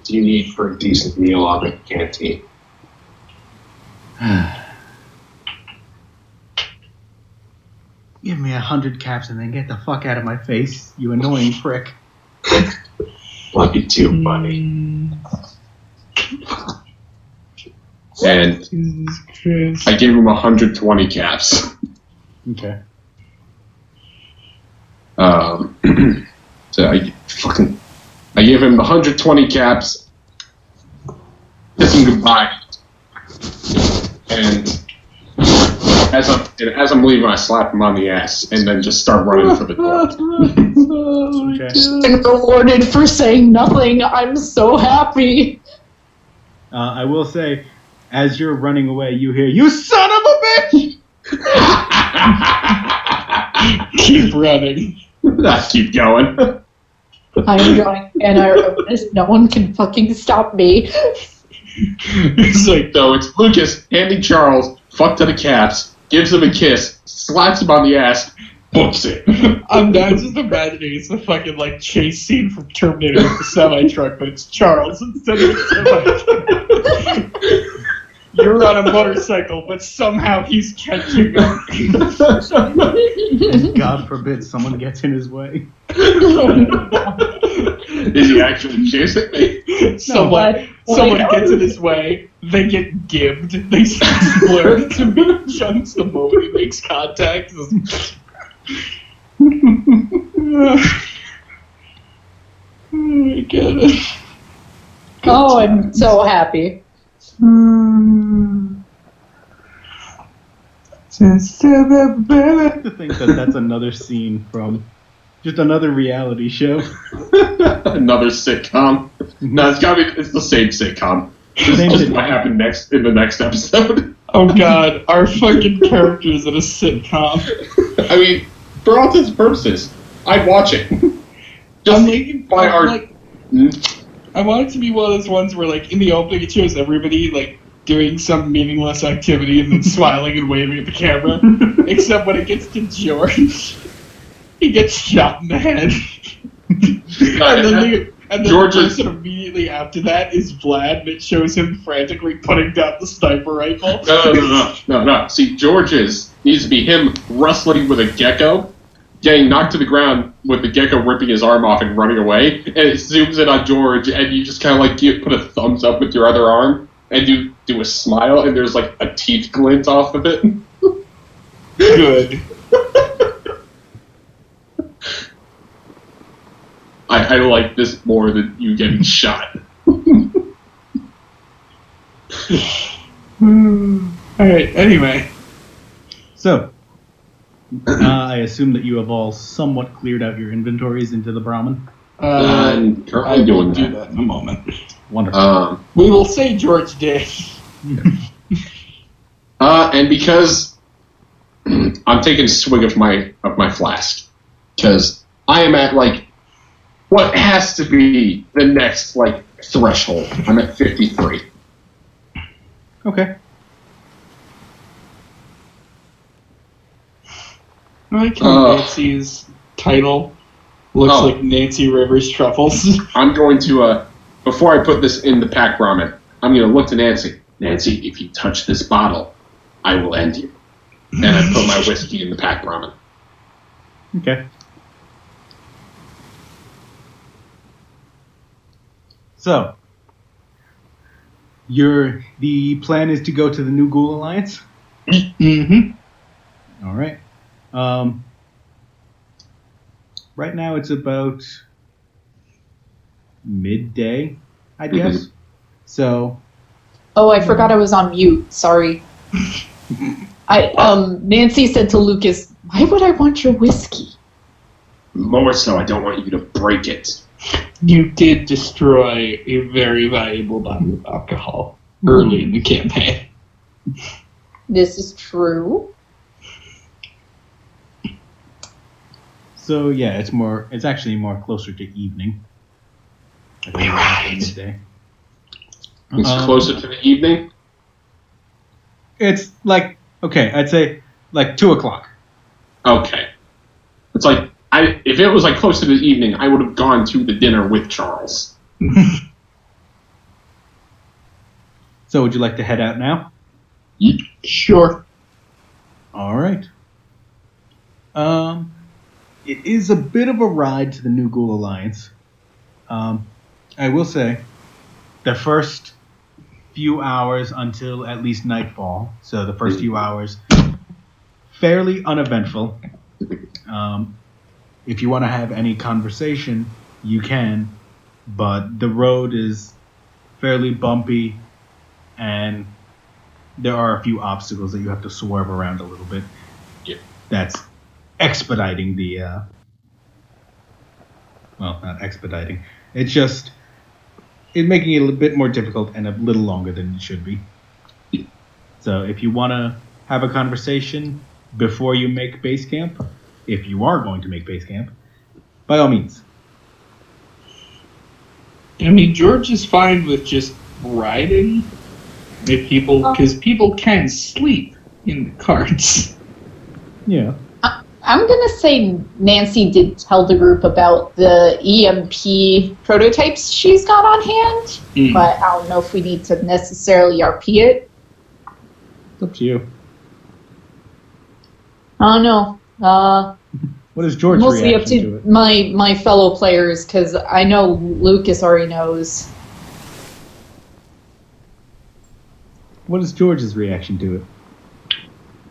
do you need for a decent meal out at the canteen? Give me 100 caps and then get the fuck out of my face, you annoying prick. Love you too, buddy. And Jesus Christ. I gave him 120 caps. Okay. So I gave him 120 caps. Kiss him goodbye. And as I'm leaving, I slap him on the ass and then just start running for the door. Okay. And rewarded for saying nothing. I'm so happy. I will say, as you're running away, you hear, "You son of a bitch!" Keep running. I keep going. I'm going, and no one can fucking stop me. It's like, though, it's Lucas handing Charles, fuck to the caps, gives him a kiss, slaps him on the ass, books it. I'm just imagining it's the fucking like chase scene from Terminator with the semi-truck, but it's Charles instead of the semi-truck. You're on a motorcycle, but somehow he's catching up. God forbid someone gets in his way. Is he actually chasing me? Someone gets in his way, they get gibbed, they explode into big chunks the moment he makes contact. Oh my god. Oh, I'm so happy. To think that that's another scene from just another reality show. Another sitcom. No, it's the same sitcom. This just might happen in the next episode. Oh god, our fucking characters in a sitcom. I mean, for all intents and purposes, I'd watch it. I want it to be one of those ones where, like, in the opening it shows everybody, like, doing some meaningless activity and then smiling and waving at the camera. Except when it gets to George, he gets shot in the head. And then the person immediately after that is Vlad, and it shows him frantically putting down the sniper rifle. No. See, George's needs to be him wrestling with a gecko, getting knocked to the ground with the gecko ripping his arm off and running away, and it zooms in on George, and you just kind of like put a thumbs up with your other arm, and you do a smile, and there's like a teeth glint off of it. Good. I like this more than you getting shot. Alright, anyway. So, I assume that you have all somewhat cleared out your inventories into the Brahmin. I'm currently I will doing do that. that in a moment. Wonderful. We will say George did. And because I'm taking a swig of my flask, because I am at what has to be the next threshold. I'm at 53. Okay. I like how Nancy's title looks like Nancy Rivers Truffles. I'm going to before I put this in the pack ramen, I'm going to look to Nancy. Nancy, if you touch this bottle, I will end you. And I put my whiskey in the pack ramen. Okay. So, the plan is to go to the New Ghoul Alliance? Mm-hmm. All right. Right now it's about midday, I guess. So. Oh, I forgot I was on mute. Sorry. Nancy said to Lucas, "Why would I want your whiskey?" More so, I don't want you to break it. You did destroy a very valuable bottle of alcohol early in the campaign. This is true. So yeah, it's actually more closer to evening. I think it's midday. It's closer to the evening? It's I'd say 2:00. Okay. It's if it was close to the evening, I would have gone to the dinner with Charles. So would you like to head out now? Sure. All right. It is a bit of a ride to the New Ghoul Alliance. I will say, the first few hours until at least nightfall, so the first few hours, fairly uneventful. If you want to have any conversation, you can, but the road is fairly bumpy, and there are a few obstacles that you have to swerve around a little bit. Yeah. That's expediting the... well, not expediting. It's just... It's making it a bit more difficult and a little longer than it should be. Yeah. So if you want to have a conversation before you make base camp, if you are going to make base camp, by all means. I mean, George is fine with just riding. Because people can sleep in the carts. Yeah. I'm going to say Nancy did tell the group about the EMP prototypes she's got on hand, but I don't know if we need to necessarily RP it. It's up to you. I don't know. What is George's mostly up reaction to it? my fellow players, because I know Lucas already knows. What is George's reaction to it?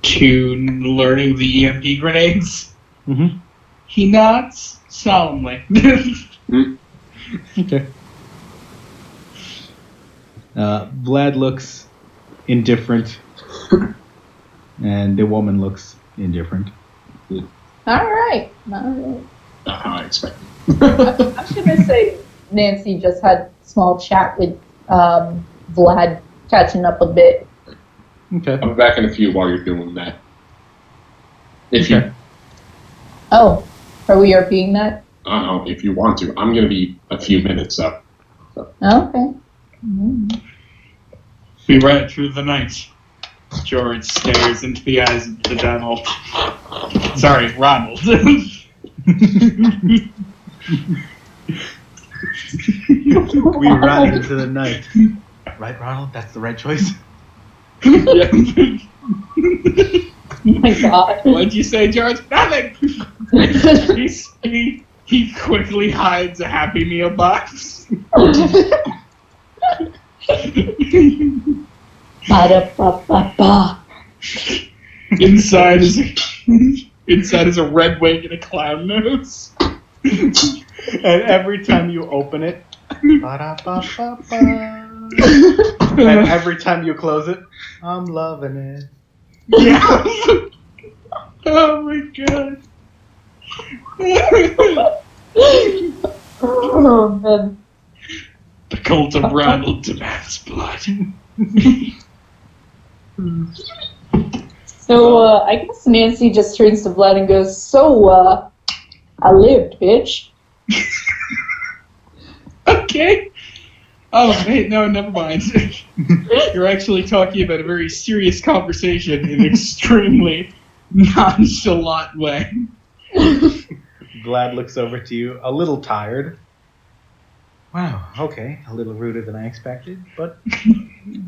To learning the EMP grenades. Mm-hmm. He nods solemnly. Okay. Vlad looks indifferent, and the woman looks indifferent. All right. Not how I expected. I'm going to say Nancy just had a small chat with Vlad, catching up a bit. Okay. I'll be back in a few while you're doing that. Oh, are we RPing that? If you want to. I'm going to be a few minutes up. So. Okay. We ride through the night. George stares into the eyes of the Donald. Sorry, Ronald. We ride into the night. Right, Ronald? That's the right choice? Yeah. Oh my god. What'd you say, George? Nothing! He quickly hides a Happy Meal box. Ba-da-ba-ba-ba. Inside is a red wing and a clown nose. And every time you open it, ba-da-ba-ba-ba. And every time you close it, I'm loving it. Yeah. Oh my god. Oh, man. The cult of Ronald demands blood. So, I guess Nancy just turns to Vlad and goes, so, I lived, bitch. Okay. Oh, wait, no, never mind. You're actually talking about a very serious conversation in an extremely nonchalant way. Vlad looks over to you, a little tired. Wow, okay, a little ruder than I expected, but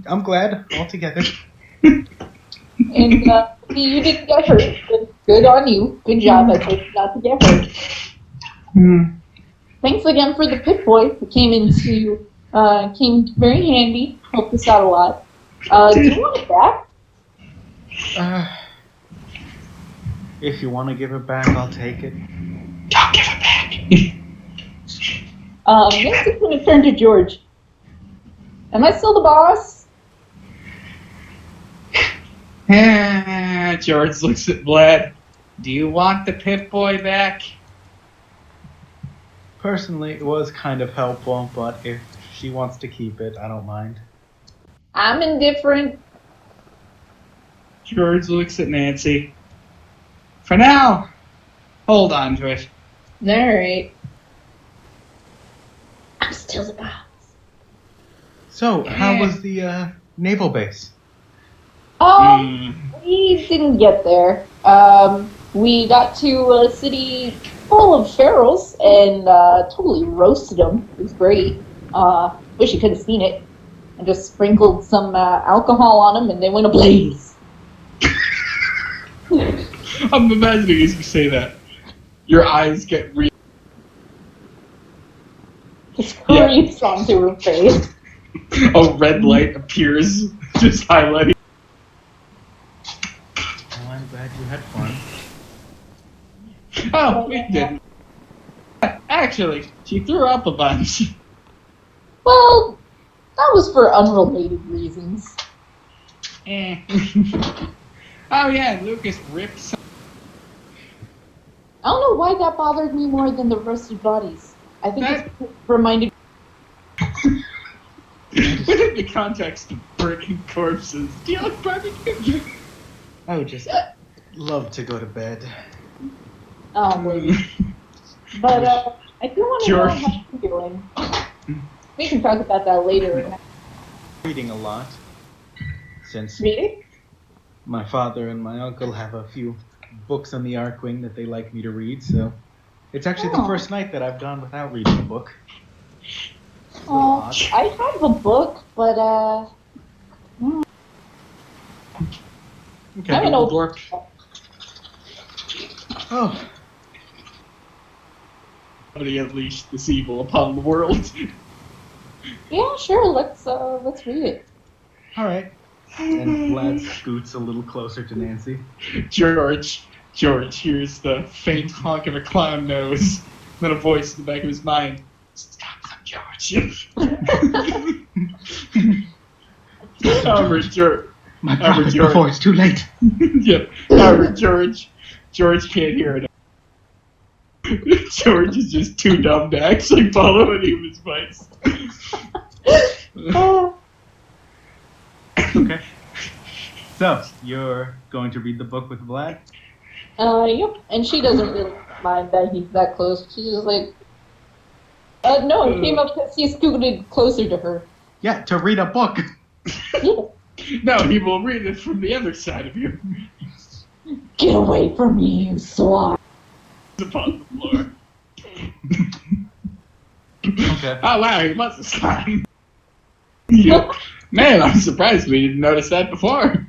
I'm glad altogether. And, you didn't get hurt. Good on you. Good job. I told you not to get hurt. Thanks again for the pit boy. It came very handy. Helped us out a lot. Do you want it back? If you want to give it back, I'll take it. Don't give it back. Nancy's going to turn to George. Am I still the boss? George looks at Vlad. Do you want the pit boy back? Personally, it was kind of helpful, but if she wants to keep it, I don't mind. I'm indifferent. George looks at Nancy. For now, hold on to it. Alright. I'm still the boss. So, how was the naval base? We didn't get there. We got to a city full of ferals and totally roasted them. It was great. Wish you could have seen it. I just sprinkled some alcohol on them and they went ablaze. I'm imagining as you say that, your eyes get real. Just creeps onto her face. A red light appears, just highlighting. Well, I'm glad you had fun. Oh, we didn't. Actually, she threw up a bunch. Well, that was for unrelated reasons. Oh yeah, Lucas rips. I don't know why that bothered me more than the roasted bodies. I think it reminded Within the context of burning corpses, do you like barbecue? I would just love to go to bed. But I do want to know Sure. how you're doing. We can talk about that later. Reading a lot, since Reading? my father and my uncle have a few books on the Arkwing that they like me to read, so it's actually the first night that I've gone without reading a book. Oh, I have a book, but Okay. I'm an old Dorp. Oh, Somebody unleashed this evil upon the world. Yeah, sure. Let's read it. all right. And Vlad scoots a little closer to Nancy. George hears the faint honk of a clown nose, then a voice in the back of his mind. Stop them, George. However, My prophet before it's too late. However, George can't hear it. George is just too dumb to actually follow any of his advice. Okay. So, you're going to read the book with Vlad? Yep. And she doesn't really mind that he's that close. She's just like, no, it came up because he scooted closer to her. Yeah, to read a book. Yeah. No, he will read it from the other side of you. Get away from me, you swine. Upon the floor. Okay. Oh wow, he must have signed. Yeah. Man, I'm surprised we didn't notice that before.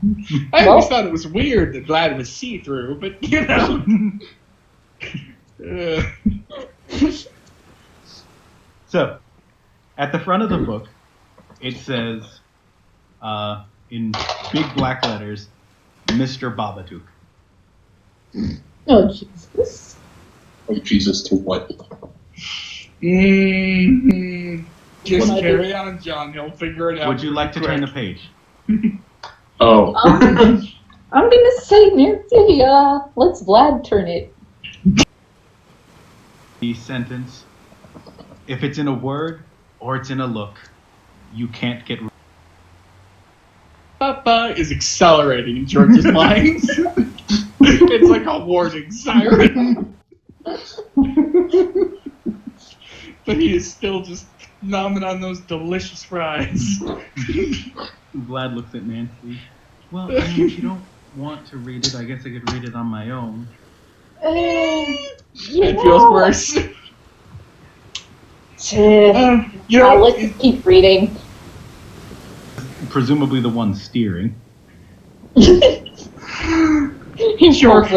I always thought it was weird that Vlad was see-through, but you know. So, at the front of the book, it says, in big black letters, Mr. Babadook. Oh, Jesus. Oh, Jesus, to what? Just What? carry on, John. He'll figure it out. Would you like to turn the quick. page? Oh. I'm gonna say Nancy, let's Vlad turn it. The sentence, if it's in a word or it's in a look, you can't get rid Papa is accelerating in George's mind. It's like a warning siren. But he is still just nomming on those delicious fries. Vlad looks at Nancy. Well, I mean, if you don't want to read it, I guess I could read it on my own. It feels worse. Let's just keep reading. Presumably the one steering. Sure.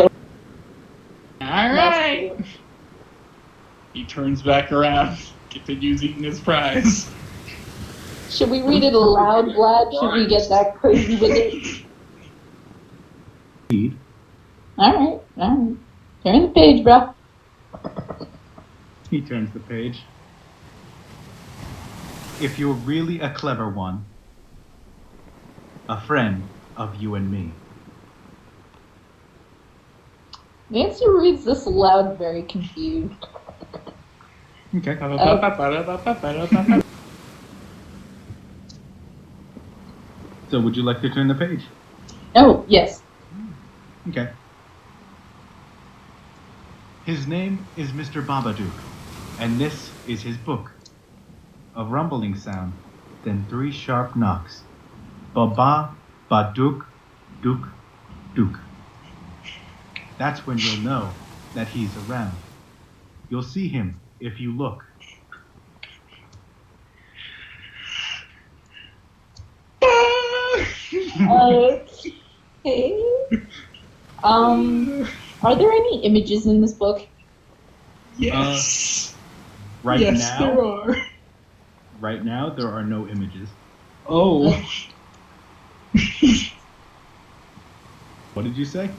Alright. He turns back around, continues eating his fries. Should we read it aloud, Vlad? Should we get that crazy with it? Alright. Turn the page, bro. He turns the page. If you're really a clever one, a friend of you and me. Nancy reads this aloud, very confused. Okay. So would you like to turn the page? Oh, yes. Okay. His name is Mr. Babadook, and this is his book. A rumbling sound, then 3 sharp knocks. Ba-ba, ba-dook, dook, dook. That's when you'll know that he's around. You'll see him if you look. Hey. Are there any images in this book? Yes. Right yes, now, there are. Right now, there are no images. Oh. What did you say?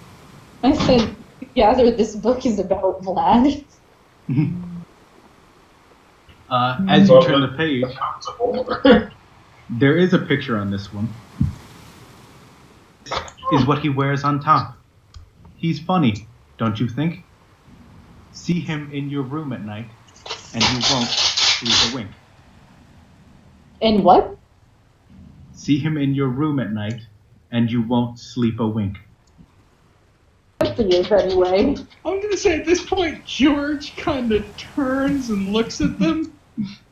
I said, gather this book is about Vlad. As you turn the page, there is a picture on this one. This is what he wears on top. He's funny, don't you think? See him in your room at night, and you won't sleep a wink. And what? See him in your room at night, and you won't sleep a wink. Anyway. I'm gonna say at this point, George kind of turns and looks at them.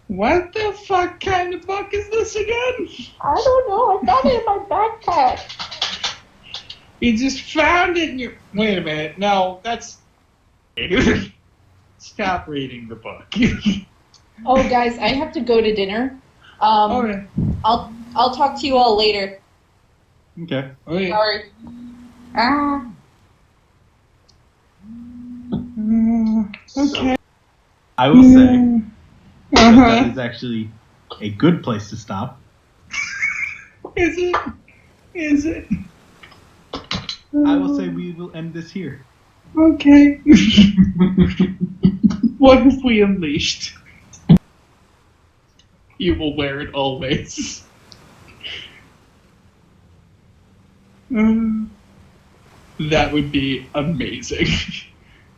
What the fuck kind of book is this again? I don't know. I got it in my backpack. You just found it in your... Wait a minute. No, that's... Stop reading the book. Oh, guys, I have to go to dinner. Okay. I'll talk to you all later. Okay. Okay. Sorry. Okay. I will say that is actually a good place to stop. Is it? Is it? I will say we will end this here. Okay. What have we unleashed? You will wear it always. That would be amazing.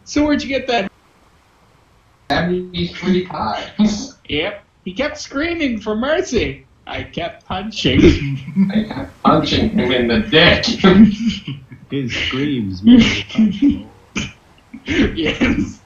So where'd you get that? 73 times. Yep. He kept screaming for mercy. I kept punching. I kept punching him in the dick. His screams made the punch roll. Yes.